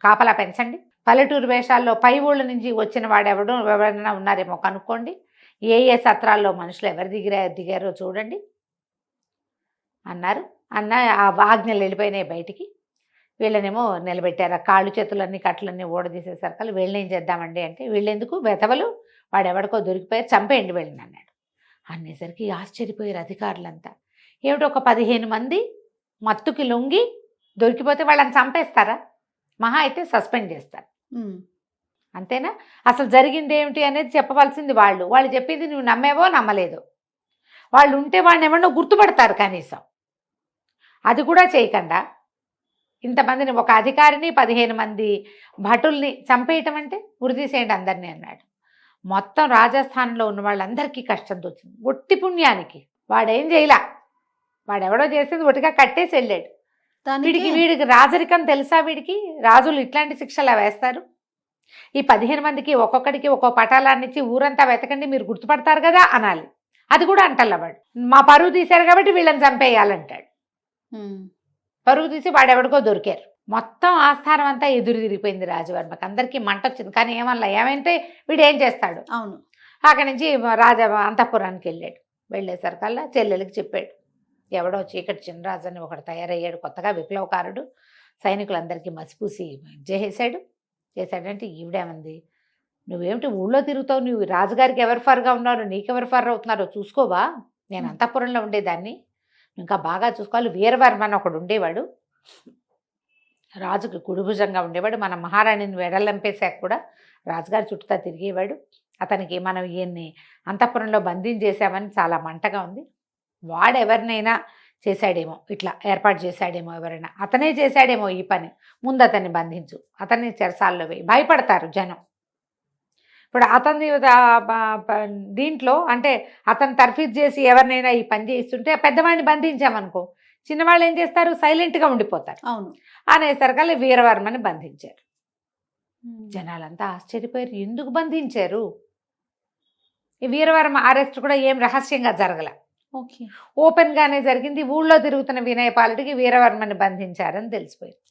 కాపలా పెంచండి, పల్లెటూరు వేషాల్లో పై ఊళ్ళ నుంచి వచ్చిన వాడు ఎవరైనా ఉన్నారేమో కనుక్కోండి, ఏ సత్రాల్లో మనుషులు ఎవరు దిగారో చూడండి అన్నారు. ఆ ఆజ్ఞలు వెళ్ళిపోయినాయి బయటికి. వీళ్ళనేమో నిలబెట్టారు. ఆ కాళ్ళు చేతులన్నీ కట్లన్నీ ఊడదీసేసరికి వీళ్ళని ఏం చేద్దామండి అంటే, వీళ్ళెందుకు వెతవలు, వాడెవడికో దొరికిపోయారు, చంపేయండి వీళ్ళని అన్నాడు. అనేసరికి ఆశ్చర్యపోయారు అధికారులంతా. ఏమిటి, ఒక 15 మంది మత్తుకి లొంగి దొరికిపోతే వాళ్ళని చంపేస్తారా? మహా అయితే సస్పెండ్ చేస్తారు, అంతేనా? అసలు జరిగింది ఏమిటి అనేది చెప్పవలసింది వాళ్ళు. వాళ్ళు చెప్పింది నువ్వు నమ్మేవో నమ్మలేదో. వాళ్ళు ఉంటే వాడిని ఎవరినో గుర్తుపడతారు, కనీసం అది కూడా చేయకుండా ఇంతమందిని, ఒక అధికారిని 15 మంది భటుల్ని చంపేయటం అంటే ఉరిదీసేయండి అందరినీ అన్నాడు. మొత్తం రాజస్థాన్లో ఉన్న వాళ్ళందరికీ కష్టం వచ్చింది. ఒట్టి పుణ్యానికి వాడేం చేయలా, వాడెవడో చేసేది ఒట్టిగా కట్టేసి వెళ్ళాడు. దానికి వీడికి రాజరికం తెలుసా? వీడికి రాజులు ఇట్లాంటి శిక్షలు వేస్తారు. ఈ 15 మందికి ఒక్కొక్కడికి ఒక్కో పటాలాన్ని ఇచ్చి ఊరంతా వెతకండి మీరు గుర్తుపడతారు కదా అనాలి. అది కూడా అంటల్లవాడు. మా పరువు తీశారు కాబట్టి వీళ్ళని చంపేయాలంటాడు. పరువు తీసి వాడెవడికో దొరికారు. మొత్తం ఆస్థానం అంతా ఎదురు తిరిగిపోయింది రాజవర్మకి. అందరికీ మంట వచ్చింది. కానీ ఏమంటే వీడు ఏం చేస్తాడు? అవును. అక్కడి నుంచి రాజ అంతఃపురానికి వెళ్ళాడు. వెళ్ళేసరికల్లా చెల్లెలకి చెప్పాడు. ఎవడో చీకటి చిన్నరాజు అని ఒకడు తయారయ్యాడు కొత్తగా, విప్లవకారుడు. సైనికులందరికీ మసిపూసి చేశాడంటే ఈవిడేమంది, నువ్వేమిటి ఊళ్ళో తిరుగుతావు, నువ్వు రాజుగారికి ఎవరు ఫర్గా ఉన్నారు, నీకెవరు ఫర్ అవుతున్నారో చూసుకోవా? నేను అంతఃపురంలో ఉండేదాన్ని, ఇంకా బాగా చూసుకోవాలి. వీరవర్మ అని ఒకడు ఉండేవాడు, రాజుకి కుడిభుజంగా ఉండేవాడు. మన మహారాణిని వెడలంపేశాక కూడా రాజుగారి చుట్టూతా తిరిగేవాడు. అతనికి మనం ఈయన్ని అంతఃపురంలో బంధించేసామని చాలా మంటగా ఉంది. వాడెవరినైనా చేశాడేమో, ఇట్లా ఏర్పాటు చేశాడేమో, ఎవరైనా అతనే చేశాడేమో ఈ పని, ముందు అతన్ని బంధించు, అతన్ని చెరసాల్లో వేయి. భయపడతారు జనం. ఇప్పుడు అతని దీంట్లో అంటే అతను తర్ఫీదు చేసి ఎవరినైనా ఈ పని చేస్తుంటే పెద్దవాడిని బంధించామనుకో, చిన్నవాళ్ళు ఏం చేస్తారు? సైలెంట్గా ఉండిపోతారు. అవును. అనేసరికల్లా వీరవర్మని బంధించారు. జనాలంతా ఆశ్చర్యపోయారు, ఎందుకు బంధించారు? ఈ వీరవర్మ అరెస్ట్ కూడా ఏం రహస్యంగా జరగల, ఓకే, ఓపెన్గానే జరిగింది. ఊళ్ళో తిరుగుతున్న వినయపాలుడికి వీరవర్మని బంధించారని తెలిసిపోయింది.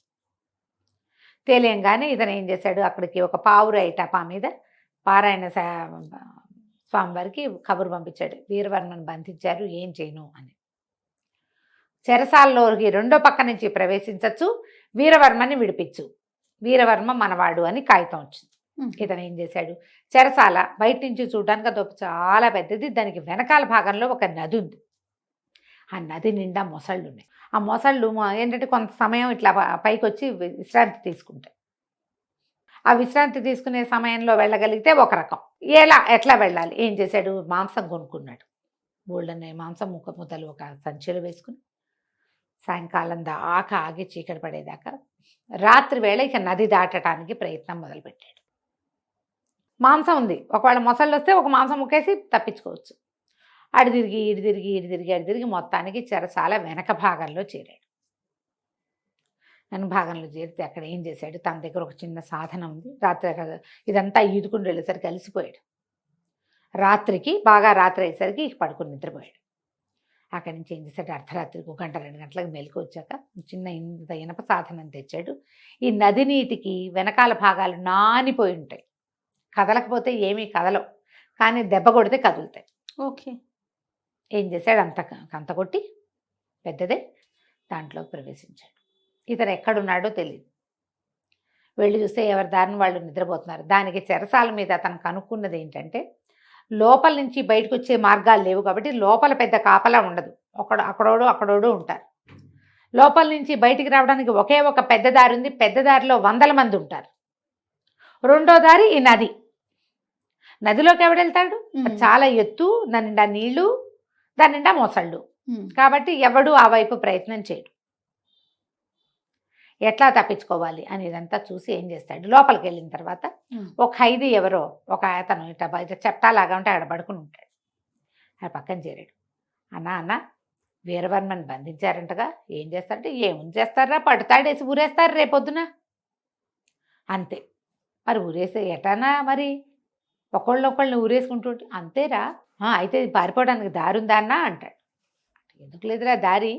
తెలియంగానే ఇతను ఏం చేశాడు, అక్కడికి ఒక పావురాయి టపా మీద పారాయణ స్వామివారికి కబురు పంపించాడు, వీరవర్మని బంధించారు, ఏం చేయను అని. చెరసాల్లోకి రెండో పక్క నుంచి ప్రవేశించచ్చు, వీరవర్మని విడిపించు, వీరవర్మ మనవాడు అని కాగితం వచ్చింది. ఇతను ఏం చేశాడు, చెరసాల బయట నుంచి చూడడానికి అది చాలా పెద్దది. దానికి వెనకాల భాగంలో ఒక నది ఉంది. ఆ నది నిండా మొసళ్ళు ఉన్నాయి. ఆ మొసళ్ళు ఏంటంటే కొంత సమయం ఇట్లా పైకి వచ్చి విశ్రాంతి తీసుకుంటాయి. ఆ విశ్రాంతి తీసుకునే సమయంలో వెళ్ళగలిగితే ఒక రకం. ఎట్లా వెళ్ళాలి? ఏం చేశాడు, మాంసం కొనుక్కున్నాడు. బోల్డనే మాంసం ముద్దలు ఒక సంచిలో వేసుకుని సాయంకాలం దాకా ఆగి చీకటి పడేదాకా రాత్రి వేళ ఇక నది దాటడానికి ప్రయత్నం మొదలుపెట్టాడు. మాంసం ఉంది, ఒకవేళ మొసళ్ళు వస్తే ఒక మాంసం ముక్కేసి తప్పించుకోవచ్చు. అడి తిరిగి మొత్తానికి చెరసాల వెనక భాగంలో చేరాడు. వెనక భాగంలో చేరితే అక్కడ ఏం చేశాడు, తన దగ్గర ఒక చిన్న సాధనం ఉంది. రాత్రి ఇదంతా ఈదుకుంటూ వెళ్ళేసరికి అలసిపోయాడు. బాగా రాత్రి అయ్యేసరికి పడుకుని నిద్రపోయాడు. అక్కడి నుంచి ఏం చేశాడు, అర్ధరాత్రికి 1 గంట 2 గంటలకు మెలకు వచ్చాక చిన్న ఇంత ఇనప సాధనం తెచ్చాడు. ఈ నది నీటికి వెనకాల భాగాలు నానిపోయి ఉంటాయి, కదలకపోతే ఏమీ కదలవు, కానీ దెబ్బ కొడితే కదులుతాయి. ఓకే. ఏం చేశాడు, అంత కొట్టి పెద్దదే దాంట్లోకి ప్రవేశించాడు. ఇతను ఎక్కడున్నాడో తెలియదు. వెళ్ళి చూస్తే ఎవరి దారిని వాళ్ళు నిద్రపోతున్నారు. దానికి చెరసాల మీద అతను కనుక్కున్నది ఏంటంటే, లోపల నుంచి బయటకు వచ్చే మార్గాలు లేవు కాబట్టి లోపల పెద్ద కాపలా ఉండదు, అక్కడోడు ఉంటారు. లోపల నుంచి బయటికి రావడానికి ఒకే ఒక పెద్ద దారి ఉంది. పెద్ద దారిలో 100 మంది ఉంటారు. రెండో దారి ఈ నది. నదిలోకి ఎవడెళ్తాడు? చాలా ఎత్తు, దాని నిండా నీళ్లు, దాని నిండా మొసళ్ళు, కాబట్టి ఎవడు ఆ వైపు ప్రయత్నం చేయడు. ఎట్లా తప్పించుకోవాలి అనేదంతా చూసి ఏం చేస్తాడు, లోపలికి వెళ్ళిన తర్వాత ఒక ఖైదీ ఎవరో ఒక అతను ఇట్లా బయట చట్టాలాగా ఉంటే అక్కడ పడుకుని ఉంటాడు. ఆ పక్కన చేరాడు. అన్న వీరవర్మని బంధించారంటగా, ఏం చేస్తారంటే, ఏముంది చేస్తారా, పట్టుతాడేసి ఊరేస్తారు రేపొద్దున అంతే. మరి ఊరేస్తే ఎటానా, మరి ఒకళ్ళని ఊరేసుకుంటుంటే అంతేరా, అయితే పారిపోవడానికి దారి ఉందా అన్న అంటాడు. ఎందుకు లేదురా దారి,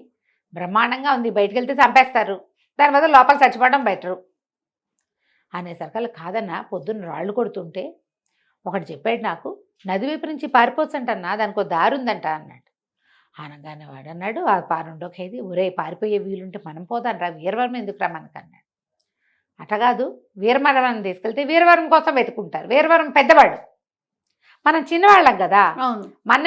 బ్రహ్మాండంగా ఉంది, బయటకు వెళ్తే చంపేస్తారు, దాని మీద లోపల చచ్చిపోవడం బెటరు అనేసరికల్లా, కాదన్నా పొద్దున్న రాళ్ళు కొడుతుంటే ఒకటి చెప్పాడు నాకు, నది వైపు నుంచి పారిపోవచ్చంటన్నా, దానికి ఒక దారి ఉందంట అన్నాడు. అనగానే వాడు అన్నాడు, ఆ రెండో ఖైదీ, ఒరే పారిపోయే వీలుంటే మనం పోదాం రా, వీరవర్మ ఎందుకురా మనకు అన్నాడు. అటగాదు, వీరవర్మని తీసుకెళ్తే వీరవర్మ కోసం వెతుకుంటారు, వీరవర్మ పెద్దవాడు, మనం చిన్నవాళ్ళం కదా,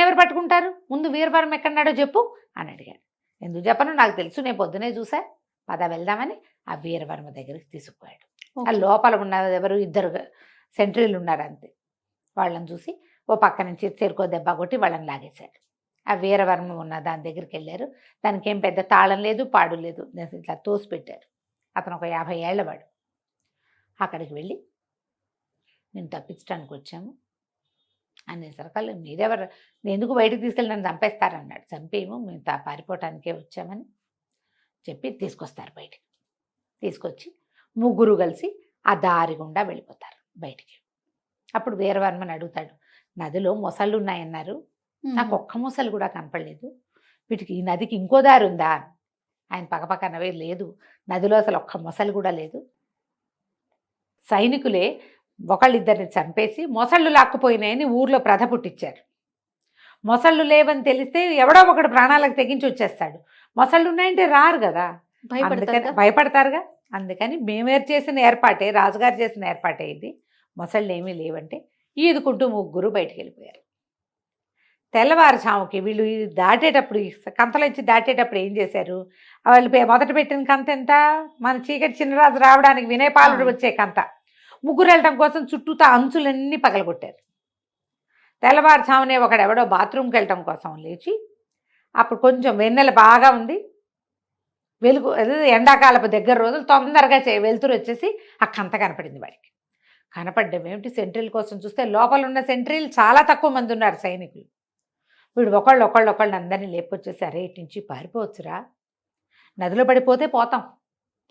ఎవరు పట్టుకుంటారు, ముందు వీరవర్మ ఎక్కడున్నాడో చెప్పు అని అడిగాడు. ఎందుకు చెప్పను, నాకు తెలుసు, నేను పొద్దునే చూసా, పద వెళ్దామని ఆ వీరవర్మ దగ్గరికి తీసుకుపోయాడు. ఆ లోపల ఉన్న ఎవరు 2 సెంట్రీలు ఉన్నారు అంతే. వాళ్ళని చూసి ఓ పక్క నుంచి చెరుకో దెబ్బ కొట్టి వాళ్ళని లాగేశాడు. ఆ వీరవర్మ ఉన్న దాని దగ్గరికి వెళ్ళారు. దానికి ఏం పెద్ద తాళం లేదు, పాడు లేదు, ఇట్లా తోసి పెట్టారు. అతను ఒక 50 ఏళ్ల వాడు. అక్కడికి వెళ్ళి, నేను తప్పించడానికి వచ్చాము అనేసరికల్లా, మీరెవరు, నేను ఎందుకు బయటకు తీసుకెళ్ళి నన్ను చంపేస్తారన్నాడు. చంపేమో, మేము పారిపోవటానికే వచ్చామని చెప్పి తీసుకొస్తారు బయటికి. తీసుకొచ్చి ముగ్గురు కలిసి ఆ దారి గుండా వెళ్ళిపోతారు బయటికి. అప్పుడు వీరవర్మని అడుగుతాడు, నదిలో మొసళ్ళు ఉన్నాయన్నారు, నాకు ఒక్క మొసలు కూడా కనపడలేదు, వీటికి ఈ నదికి ఇంకో దారి ఉందా? ఆయన పక్కపక్క నవ్వే, లేదు, నదిలో అసలు ఒక్క మొసలు కూడా లేదు. సైనికులే ఒకళ్ళిద్దరిని చంపేసి మొసళ్ళు లాక్కుపోయినాయని ఊర్లో ప్రథ పుట్టించారు. మొసళ్ళు లేవని తెలిస్తే ఎవడో ఒకడు ప్రాణాలకు తెగించి వచ్చేస్తాడు. మొసళ్ళు ఉన్నాయంటే రారు కదా, అందుకని భయపడతారుగా. అందుకని మేమేరు చేసిన ఏర్పాటే, రాజుగారు చేసిన ఏర్పాటే ఇది. మొసళ్ళు ఏమీ లేవంటే ఈదుకుంటూ ముగ్గురు బయటికి వెళ్ళిపోయారు. తెల్లవారుజాముకి వీళ్ళు దాటేటప్పుడు, కంతలోంచి దాటేటప్పుడు ఏం చేశారు, వాళ్ళు మొదట పెట్టిన కంత ఎంత, మన చీకటి చిన్నరాజు రావడానికి వినయపాలుడు వచ్చే కంత, ముగ్గురు వెళ్ళటం కోసం చుట్టూతా అంచులన్నీ పగలగొట్టారు. తెల్లవారుజామునే ఒకడెవడో బాత్రూమ్కి వెళ్ళటం కోసం లేచి, అప్పుడు కొంచెం వెన్నెల బాగా ఉంది, వెలుగు, ఎండాకాలపు దగ్గర రోజులు, తొందరగా వెలుతురు వచ్చేసి ఆ కంత కనపడింది వాడికి. కనపడ్డం ఏమిటి, సెంట్రీల కోసం చూస్తే లోపల ఉన్న సెంట్రీలు చాలా తక్కువ మంది ఉన్నారు సైనికులు. వీడు ఒకళ్ళు అందరినీ లేపొచ్చేసి, అరే ఇటు నుంచి పారిపోవచ్చురా, నదిలో పడిపోతే పోతాం,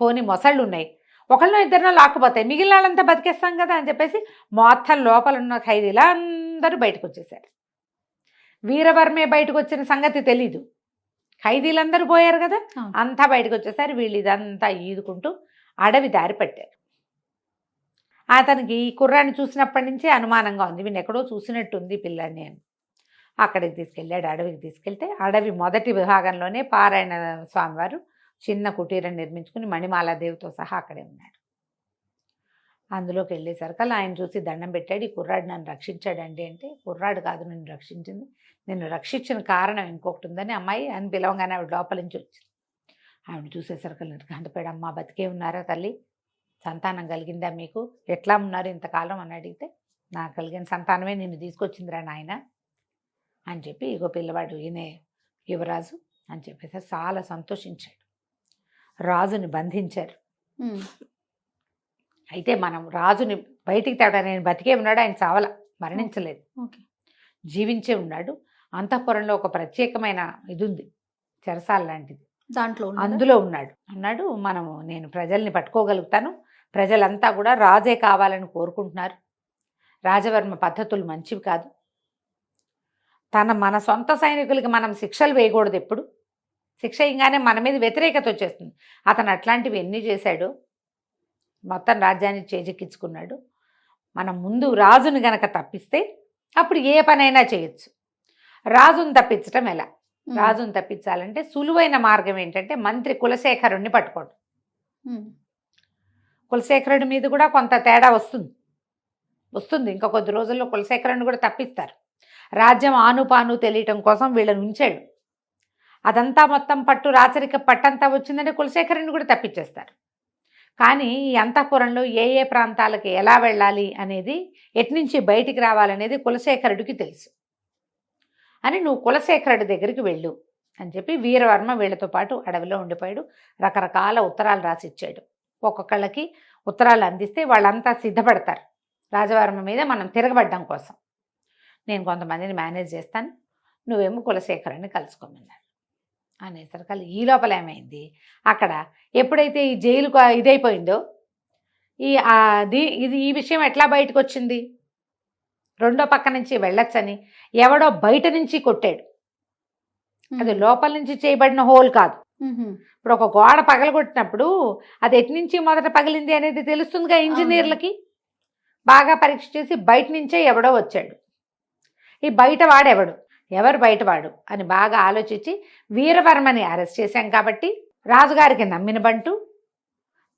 పోని మొసళ్ళు ఉన్నాయి, ఒకళ్ళనో ఇద్దరినో లాక్కుపోతాయి, మిగిలిన వాళ్ళంతా బతికేస్తాం కదా అని చెప్పేసి మొత్తం లోపల ఉన్న ఖైదీలా అందరూ బయటకు వచ్చేసారు. వీరవర్మే బయటకు వచ్చిన సంగతి తెలీదు, ఖైదీలందరూ పోయారు కదా, అంతా బయటకు వచ్చేసారు. వీళ్ళు ఇదంతా ఈదుకుంటూ అడవి దారి పట్టారు. అతనికి ఈ కుర్రాన్ని చూసినప్పటి నుంచే అనుమానంగా ఉంది, వీళ్ళు ఎక్కడో చూసినట్టుంది పిల్లాన్ని అని. అక్కడికి తీసుకెళ్ళాడు, అడవికి తీసుకెళ్తే అడవి మొదటి విభాగంలోనే పారాయణ స్వామివారు చిన్న కుటీరం నిర్మించుకుని మణిమాలాదేవితో సహా అక్కడే ఉన్నాడు. అందులోకి వెళ్ళేసరికల్లా ఆయన చూసి దండం పెట్టాడు, ఈ కుర్రాడు నన్ను రక్షించాడండి అంటే, కుర్రాడు కాదు నిన్ను రక్షించింది, నిన్ను రక్షించిన కారణం ఇంకొకటి ఉందని అమ్మాయి అని పిలవగానే ఆవిడ లోపల నుంచి వచ్చింది. ఆవిడ చూసేసరికల్లా గంటపేడు, అమ్మ బతికే ఉన్నారా తల్లి, సంతానం కలిగిందా మీకు, ఎట్లా ఉన్నారు ఇంతకాలం అని అడిగితే, నాకు కలిగిన సంతానమే నిన్ను తీసుకొచ్చిందిరా నాయన అని చెప్పి, ఇగో పిల్లవాడు ఈయనే యువరాజు అని చెప్పేసి చాలా సంతోషించాడు. రాజుని బంధించారు. అయితే మనం రాజుని బయటికి తేడా, నేను బతికే ఉన్నాడు, ఆయన చావల, మరణించలేదు, జీవించే ఉన్నాడు. అంతఃపురంలో ఒక ప్రత్యేకమైన ఇది ఉంది, చెరసాల లాంటిది, అందులో ఉన్నాడు. నేను ప్రజల్ని పట్టుకోగలుగుతాను, ప్రజలంతా కూడా రాజే కావాలని కోరుకుంటున్నారు, రాజవర్మ పద్ధతులు మంచివి కాదు, మన సొంత సైనికులకి మనం శిక్షలు వేయకూడదు, ఎప్పుడు శిక్ష ఇంగానే మన మీద వ్యతిరేకత వచ్చేస్తుంది. అతను అట్లాంటివి ఎన్ని చేశాడు, మొత్తం రాజ్యాన్ని చేజెక్కించుకున్నాడు. మనం ముందు రాజుని గనక తప్పిస్తే అప్పుడు ఏ పనైనా చేయొచ్చు. రాజుని తప్పించటం ఎలా, రాజుని తప్పించాలంటే సులువైన మార్గం ఏంటంటే మంత్రి కులశేఖరుణ్ణి పట్టుకోవడం. కులశేఖరుడి మీద కూడా కొంత తేడా వస్తుంది, ఇంకా కొద్ది రోజుల్లో కులశేఖరుని కూడా తప్పిస్తారు. రాజ్యం ఆనుపాను తెలియటం కోసం వీళ్ళని ఉంచాడు. అదంతా మొత్తం రాచరిక పట్టంతా వచ్చిందంటే కులశేఖరుని కూడా తప్పించేస్తారు. కానీ ఈ అంతఃపురంలో ఏ ఏ ప్రాంతాలకి ఎలా వెళ్ళాలి అనేది, ఎట్నుంచి బయటికి రావాలనేది కులశేఖరుడికి తెలుసు అని, నువ్వు కులశేఖరుడి దగ్గరికి వెళ్ళు అని చెప్పి వీరవర్మ వీళ్ళతో పాటు అడవిలో ఉండిపోయాడు. రకరకాల ఉత్తరాలు రాసిచ్చాడు. ఒక్కొక్కళ్ళకి ఉత్తరాలు అందిస్తే వాళ్ళంతా సిద్ధపడతారు రాజవర్మ మీద మనం తిరగబడ్డం కోసం. నేను కొంతమందిని మేనేజ్ చేస్తాను, నువ్వేమో కులశేఖరుని కలుసుకోమన్నాడు అనేసరికి ఈ లోపల ఏమైంది, అక్కడ ఎప్పుడైతే ఈ జైలు ఇదైపోయిందో ఈ విషయం ఎట్లా బయటకు వచ్చింది, రెండో పక్క నుంచి వెళ్ళొచ్చని ఎవడో బయట నుంచి కొట్టాడు. అది లోపల నుంచి చేయబడిన హోల్ కాదు. ఇప్పుడు ఒక గోడ పగలగొట్టినప్పుడు అది ఎటు నుంచి మొదట పగిలింది అనేది తెలుస్తుందిగా ఇంజనీర్లకి. బాగా పరీక్ష చేసి బయట నుంచే ఎవడో వచ్చాడు, ఈ బయట వాడెవడు, ఎవరు బయటవాడు అని బాగా ఆలోచించి వీరవర్మని అరెస్ట్ చేశాం కాబట్టి రాజుగారికి నమ్మిన బంటు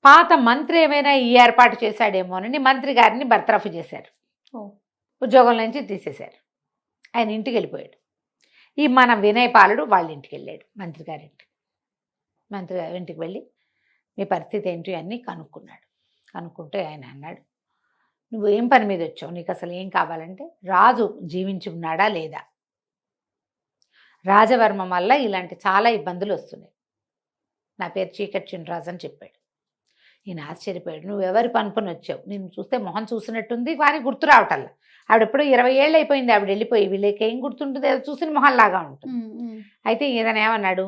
పాత మంత్రి ఏమైనా ఈ ఏర్పాటు చేశాడేమోనని మంత్రి గారిని బర్తరఫ్ చేశారు, ఉద్యోగం నుంచి తీసేశారు. ఆయన ఇంటికి వెళ్ళిపోయాడు. ఈ మన వినయపాలుడు వాళ్ళ ఇంటికి వెళ్ళాడు, మంత్రి గారి ఇంటికి వెళ్ళి మీ పరిస్థితి ఏంటి అని కనుక్కున్నాడు. కనుక్కుంటే ఆయన అన్నాడు, నువ్వు ఏం పని మీద వచ్చావు, నీకు అసలు ఏం కావాలంటే, రాజు జీవించి ఉన్నాడా లేదా, రాజవర్మ వల్ల ఇలాంటి చాలా ఇబ్బందులు వస్తున్నాయి, నా పేరు చీకటి చిన్నరాజు అని చెప్పాడు. ఈయన ఆశ్చర్యపోయాడు. నువ్వెవరి పనుకొని వచ్చావు? నేను చూస్తే మొహం చూసినట్టుంది కానీ గుర్తు రావటల్లా. ఆవిడ ఎప్పుడో 20 ఏళ్ళు అయిపోయింది ఆవిడ వెళ్ళిపోయి. వీళ్ళకి ఏం గుర్తుంటుంది? ఏదో చూసిన మొహంలాగా ఉంటుంది. అయితే ఈయన ఏమన్నాడు,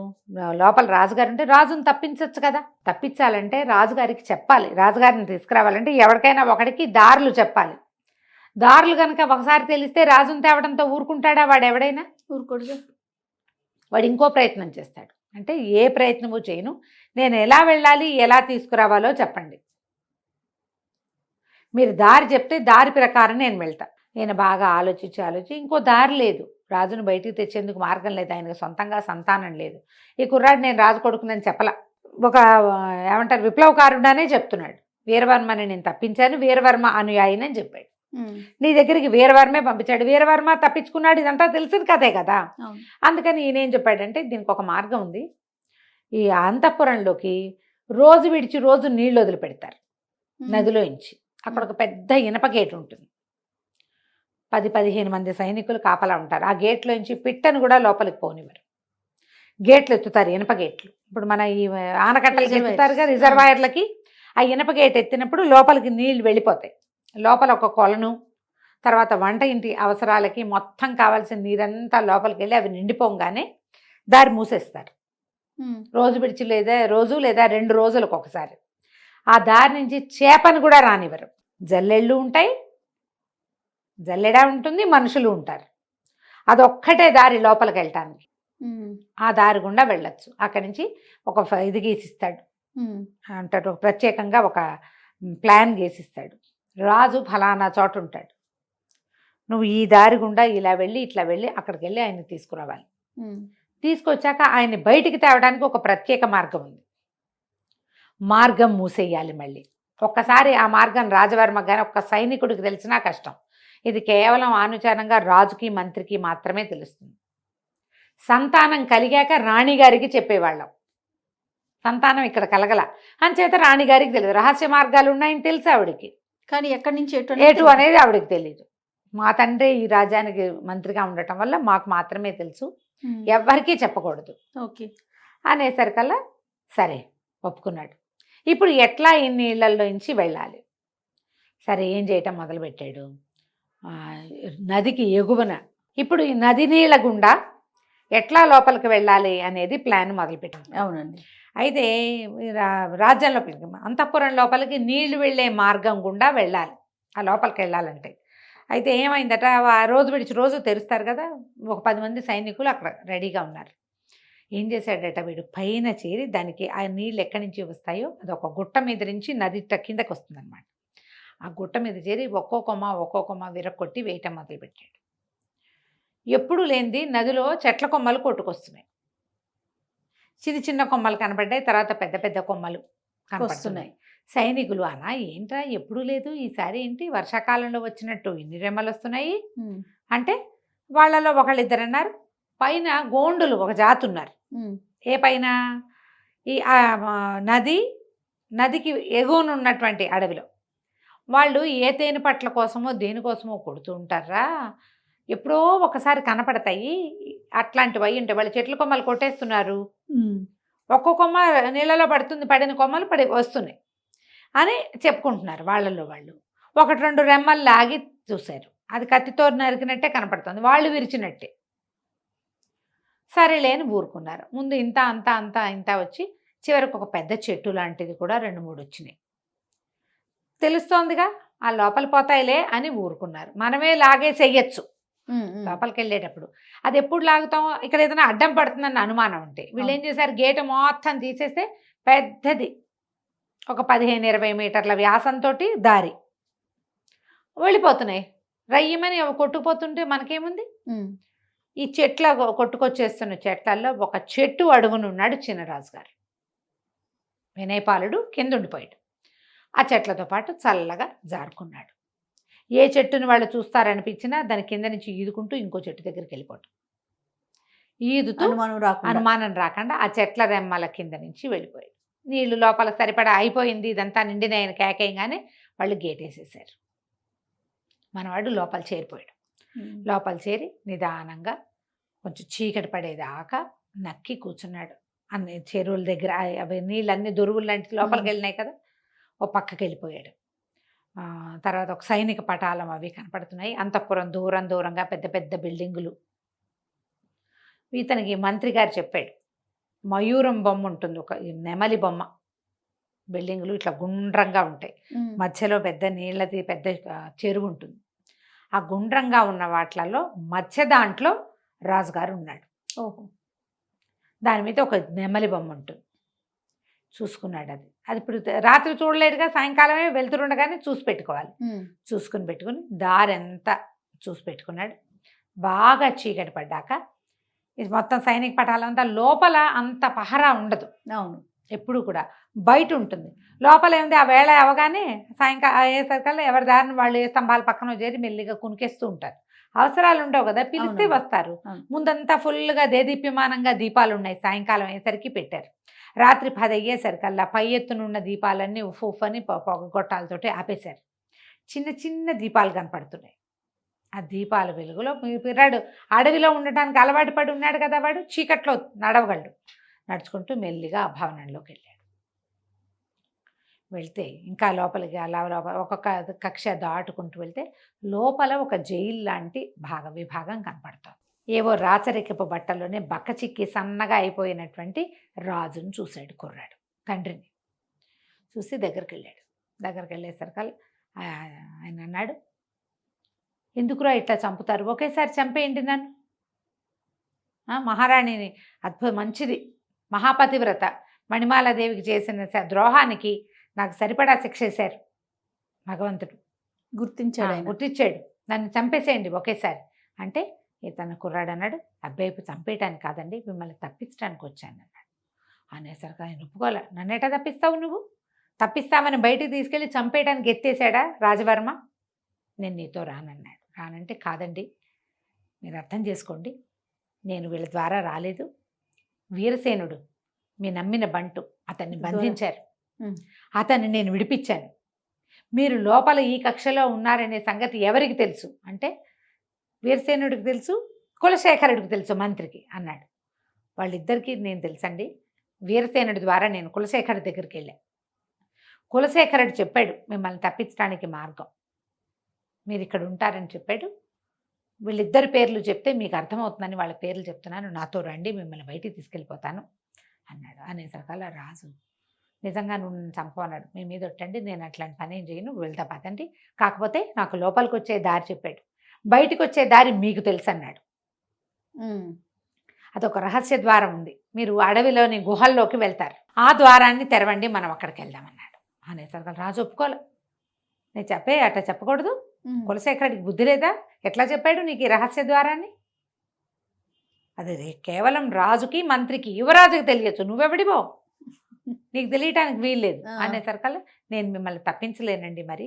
లోపల రాజుగారు ఉంటే రాజుని తప్పించవచ్చు కదా. తప్పించాలంటే రాజుగారికి చెప్పాలి. రాజుగారిని తీసుకురావాలంటే ఎవరికైనా ఒకడికి దారులు చెప్పాలి. దారులు కనుక ఒకసారి తెలిస్తే రాజుని తేవడంతో ఊరుకుంటాడా వాడు? ఎవడైనా ఊరుకోడుగా. వాడు ఇంకో ప్రయత్నం చేస్తాడు. అంటే ఏ ప్రయత్నము చేయను, నేను ఎలా వెళ్ళాలి, ఎలా తీసుకురావాలో చెప్పండి. మీరు దారి చెప్తే దారి ప్రకారం నేను వెళ్తా. నేను బాగా ఆలోచించి ఇంకో దారి లేదు. రాజును బయటికి తెచ్చేందుకు మార్గం లేదు. ఆయనకు సొంతంగా సంతానం లేదు. ఈ కుర్రాడు నేను రాజు కొడుకునని చెప్పలా. ఒక ఏమంటారు విప్లవకారుడనే చెప్తున్నాడు. వీరవర్మని నేను తప్పించాను, వీరవర్మ అనుయాయిని అని చెప్పాడు. నీ దగ్గరికి వీరవర్మే పంపించాడు. వీరవర్మ తప్పించుకున్నాడు. ఇదంతా తెలిసింది కథే కదా. అందుకని ఈయనేం చెప్పాడంటే దీనికి ఒక మార్గం ఉంది. ఈ అంతఃపురంలోకి రోజు విడిచి రోజు నీళ్లు వదిలిపెడతారు నదిలోంచి. అక్కడ ఒక పెద్ద ఇనప గేట్ ఉంటుంది. 10-15 మంది సైనికులు కాపలా ఉంటారు. ఆ గేట్లోంచి పిట్టను కూడా లోపలికి పోనివ్వరు. గేట్లు ఎత్తుతారు, ఇనప గేట్లు. ఇప్పుడు మన ఈ ఆనకట్టలకి ఎత్తుతారుగా రిజర్వాయర్లకి. ఆ ఇనప గేట్ ఎత్తినప్పుడు లోపలికి నీళ్లు వెళ్ళిపోతాయి. లోపల ఒక కొలను, తర్వాత వంట ఇంటి అవసరాలకి మొత్తం కావాల్సిన నీరంతా లోపలికి వెళ్ళి అవి నిండిపోగానే దారి మూసేస్తారు. రోజు విడిచి రోజు లేదా 2 రోజులకు ఒకసారి. ఆ దారి నుంచి చేపను కూడా రానివ్వరు. జల్లెళ్ళు ఉంటాయి, జల్లెడ ఉంటుంది, మనుషులు ఉంటారు. అదొక్కటే దారి లోపలికి వెళ్ళటానికి. ఆ దారి గుండా వెళ్ళొచ్చు. అక్కడి నుంచి ఒక ఇది గీసిస్తాడు అంటాడు. ప్రత్యేకంగా ఒక ప్లాన్ గీసిస్తాడు. రాజు ఫలానా చోట ఉంటాడు, నువ్వు ఈ దారి గుండా ఇలా వెళ్ళి ఇట్లా వెళ్ళి అక్కడికి వెళ్ళి ఆయన్ని తీసుకురావాలి. తీసుకొచ్చాక ఆయన్ని బయటికి తేవడానికి ఒక ప్రత్యేక మార్గం ఉంది. మార్గం మూసేయాలి మళ్ళీ. ఒక్కసారి ఆ మార్గం రాజవర్మ కానీ ఒక్క సైనికుడికి తెలిసినా కష్టం. ఇది కేవలం ఆనుచారంగా రాజుకి మంత్రికి మాత్రమే తెలుస్తుంది. సంతానం కలిగాక రాణిగారికి చెప్పేవాళ్ళం. సంతానం ఇక్కడ కలగల అంచేత రాణిగారికి తెలియదు. రహస్య మార్గాలు ఉన్నాయని తెలుసు ఆవిడికి, కానీ ఎక్కడి నుంచి ఎటు అనేది ఆవిడకి తెలియదు. మా తండ్రి ఈ రాజ్యానికి మంత్రిగా ఉండటం వల్ల మాకు మాత్రమే తెలుసు, ఎవ్వరికీ చెప్పకూడదు ఓకే అనేసరికల్లా సరే ఒప్పుకున్నాడు. ఇప్పుడు ఎట్లా ఈ నీళ్ళల్లోంచి వెళ్ళాలి? సరే ఏం చేయటం మొదలుపెట్టాడు. నదికి ఎగువన ఇప్పుడు ఈ నది నీళ్ళ గుండా ఎట్లా లోపలికి వెళ్ళాలి అనేది ప్లాన్ మొదలుపెట్టాడు. అవునండి. అయితే రాజ్యం లోపలికి అంతఃపురం లోపలికి నీళ్లు వెళ్ళే మార్గం గుండా వెళ్ళాలి ఆ లోపలికి వెళ్ళాలంటే. అయితే ఏమైందట, రోజు విడిచి రోజు తెరుస్తారు కదా, ఒక 10 మంది సైనికులు అక్కడ రెడీగా ఉన్నారు. ఏం చేశాడట వీడు, పైన చేరి దానికి ఆ నీళ్ళు ఎక్కడి నుంచి వస్తాయో అది ఒక గుట్ట మీద నుంచి నది కిందకి వస్తుంది అనమాట. ఆ గుట్ట మీద చేరి ఒక్కో కొమ్మ విరక్కొట్టి వేయటం మొదలుపెట్టాడు. ఎప్పుడు లేనిది నదిలో చెట్ల కొమ్మలు కొట్టుకొస్తున్నాయి. చిన్న కొమ్మలు కనపడ్డాయి, తర్వాత పెద్ద పెద్ద కొమ్మలు కనపడుతున్నాయి. సైనికులు అనా ఏంట్రా ఎప్పుడు లేదు, ఈసారి ఏంటి వర్షాకాలంలో వచ్చినట్టు ఇన్ని రెమ్మలు వస్తున్నాయి అంటే వాళ్ళలో ఒకళ్ళిద్దరు అన్నారు, పైన గోండులు ఒక జాతి ఉన్నారు. ఏ పైన? ఈ నదికి ఎగువనున్నటువంటి అడవిలో. వాళ్ళు ఏ తేనె పట్ల కోసమో దేనికోసమో కొడుతూ ఉంటారా, ఎప్పుడో ఒకసారి కనపడతాయి. అట్లాంటివి అయ్యి ఉంటాయి. వాళ్ళు చెట్ల కొమ్మలు కొట్టేస్తున్నారు, ఒక్కో కొమ్మ నీళ్ళలో పడుతుంది, పడిన కొమ్మలు వస్తున్నాయి అని చెప్పుకుంటున్నారు వాళ్ళల్లో వాళ్ళు. 1-2 రెమ్మలు లాగి చూశారు, అది కత్తితో నరికినట్టే కనపడుతుంది, వాళ్ళు విరిచినట్టే. సరేలే అని ఊరుకున్నారు. ముందు ఇంత వచ్చి చివరికి ఒక పెద్ద చెట్టు లాంటిది కూడా 2-3 వచ్చినాయి. తెలుస్తోందిగా ఆ లోపల పోతాయిలే అని ఊరుకున్నారు. మనమే లాగేసేయచ్చు లోపలికి వెళ్ళేటప్పుడు. అది ఎప్పుడు లాగుతాం, ఇక్కడ ఏదైనా అడ్డం పడుతుందన్న అనుమానం ఉంటే. వీళ్ళు ఏం చేశారు, గేటు మొత్తం తీసేస్తే పెద్దది ఒక 15-20 మీటర్ల వ్యాసంతో దారి వెళ్ళిపోతున్నాయి. రయ్యమని కొట్టుకుపోతుంటే మనకేముంది. ఈ చెట్ల కొట్టుకొచ్చేస్తున్న చెట్లల్లో ఒక చెట్టు అడుగునున్నాడు చిన్నరాజు గారు. వినయపాలుడు కింద ఉండిపోయాడు. ఆ చెట్లతో పాటు చల్లగా జారుకున్నాడు. ఏ చెట్టుని వాళ్ళు చూస్తారనిపించినా దాని కింద నుంచి ఈదుకుంటూ ఇంకో చెట్టు దగ్గరికి వెళ్ళిపోవటం. ఈదుతూ అనుమానం రాకుండా ఆ చెట్ల రెమ్మల కింద నుంచి వెళ్ళిపోయాడు. నీళ్లు లోపల సరిపడా అయిపోయింది, ఇదంతా నిండిన ఆయన కేకేయంగానే వాళ్ళు గేట్ వేసేసారు. మనవాడు లోపల చేరిపోయాడు. లోపల చేరి నిదానంగా కొంచెం చీకటి పడేదాకా నక్కి కూర్చున్నాడు. అన్ని చెరువుల దగ్గర అవి నీళ్ళన్నీ దొరువులు లాంటి లోపలికి వెళ్ళినాయి కదా, ఓ పక్కకి వెళ్ళిపోయాడు. తర్వాత ఒక సైనిక పటాలం అవి కనపడుతున్నాయి. అంతఃపురం దూరం దూరంగా పెద్ద పెద్ద బిల్డింగులు. ఇతనికి మంత్రి గారు చెప్పాడు, మయూరం బొమ్మ ఉంటుంది, ఒక నెమలి బొమ్మ. బిల్డింగులు ఇట్లా గుండ్రంగా ఉంటాయి, మధ్యలో పెద్ద నీళ్ళది పెద్ద చెరువు ఉంటుంది. ఆ గుండ్రంగా ఉన్న వాటిలలో మధ్య దాంట్లో రాజుగారు ఉన్నాడు. ఓహో. దాని మీద ఒక నెమలి బొమ్మ ఉంటుంది. చూసుకున్నాడు. అది ఇప్పుడు రాత్రి చూడలేడుగా, సాయంకాలమే వెళ్తుండగానే చూసి పెట్టుకోవాలి. చూసుకుని పెట్టుకుని దారంతా చూసి పెట్టుకున్నాడు. బాగా చీకటి పడ్డాక ఇది మొత్తం సైనిక పటాలంతా లోపల అంత పహరా ఉండదు. అవును, ఎప్పుడు కూడా బయట ఉంటుంది. లోపల ఏంది, ఆ వేళ అవగానే సాయంకాలం అయ్యేసరికల్లా ఎవరి దారిని వాళ్ళు ఏ స్తంభాల పక్కన చేరి మెల్లిగా కునికేస్తూ ఉంటారు. అవసరాలు ఉండవు కదా, పిలిస్తే వస్తారు. ముందంతా ఫుల్గా దేదీప్యమానంగా దీపాలు ఉన్నాయి. సాయంకాలం అయ్యేసరికి పెట్టారు. రాత్రి 10 అయ్యేసరికల్లా పై ఎత్తునున్న దీపాలన్నీ ఉఫ్ అని పొగగొట్టాలతోటి ఆపేశారు. చిన్న చిన్న దీపాలు కనపడుతున్నాయి. ఆ దీపాల వెలుగులో పిర్రాడు అడవిలో ఉండటానికి అలవాటు పడి ఉన్నాడు కదా, వాడు చీకట్లో నడవగలడు. నడుచుకుంటూ మెల్లిగా ఆ భవనంలోకి వెళ్ళాడు. వెళ్తే ఇంకా లోపలికి అలా లోపల ఒక్కొక్క కక్ష దాటుకుంటూ వెళ్తే లోపల ఒక జైలు లాంటి విభాగం కనపడుతుంది. ఏవో రాచరికపు బట్టల్లోనే బక్క చిక్కి సన్నగా అయిపోయినటువంటి రాజును చూశాడు కుర్రాడు. తండ్రిని చూసి దగ్గరికి వెళ్ళాడు. దగ్గరికి వెళ్ళేసరికి ఆయన అన్నాడు, ఎందుకురా ఇట్లా చంపుతారు, ఒకేసారి చంపేయండి నన్ను. మహారాణిని మంచిది, మహాపతివ్రత మణిమాలాదేవికి చేసిన ద్రోహానికి నాకు సరిపడా శిక్ష వేశారు భగవంతుడు. గుర్తించాడు. నన్ను చంపేసేయండి ఒకేసారి అంటే తన కుర్రాడు అన్నాడు, అబ్బాయి చంపేయటానికి కాదండి, మిమ్మల్ని తప్పించడానికి వచ్చాను అన్నాడు. అనేసరికి ఆయన ఒప్పుకోలే. నన్నేటా తప్పిస్తావు నువ్వు? తప్పిస్తామని బయటికి తీసుకెళ్ళి చంపేయడానికి ఎత్తేసాడా రాజవర్మ? నేను నీతో రానన్నాడు. రానంటే కాదండి, మీరు అర్థం చేసుకోండి, నేను వీళ్ళ ద్వారా రాలేదు. వీరసేనుడు మీ నమ్మిన బంటు అతన్ని బంధించారు, అతన్ని నేను విడిపించాను. మీరు లోపల ఈ కక్షలో ఉన్నారనే సంగతి ఎవరికి తెలుసు అంటే వీరసేనుడికి తెలుసు, కులశేఖరుడికి తెలుసు, మంత్రికి అన్నాడు. వాళ్ళిద్దరికీ నేను తెలుసండి. వీరసేనుడి ద్వారా నేను కులశేఖరుడి దగ్గరికి వెళ్ళా. కులశేఖరుడు చెప్పాడు మిమ్మల్ని తప్పించడానికి మార్గం, మీరు ఇక్కడ ఉంటారని చెప్పాడు. వీళ్ళిద్దరి పేర్లు చెప్తే మీకు అర్థమవుతుందని వాళ్ళ పేర్లు చెప్తున్నాను, నాతో రండి, మిమ్మల్ని బయటికి తీసుకెళ్ళిపోతాను అన్నాడు. అనేసరికల్లా రాజు, నిజంగా నువ్వు చంపన్నాడు, మీ మీద ఒట్టండి, నేను అట్లాంటి పని ఏం చేయను, వెళ్తా పదండి. కాకపోతే నాకు లోపలికి వచ్చే దారి చెప్పాడు, బయటికి వచ్చే దారి మీకు తెలుసు అన్నాడు. అదొక రహస్య ద్వారం ఉంది, మీరు అడవిలోని గుహల్లోకి వెళ్తారు, ఆ ద్వారాన్ని తెరవండి, మనం అక్కడికి వెళ్దామన్నాడు. అనేసరికి రాజు ఒప్పుకోలే. నేను అట్లా చెప్పకూడదు, కులశేఖరుడికి బుద్ధి లేదా, ఎట్లా చెప్పాడు నీకు ఈ రహస్య ద్వారాన్ని? అది కేవలం రాజుకి మంత్రికి యువరాజుకి తెలియచ్చు, నువ్వెవడివో నీకు తెలియటానికి వీల్లేదు. అనేసరికల్లా నేను మిమ్మల్ని తప్పించలేనండి, మరి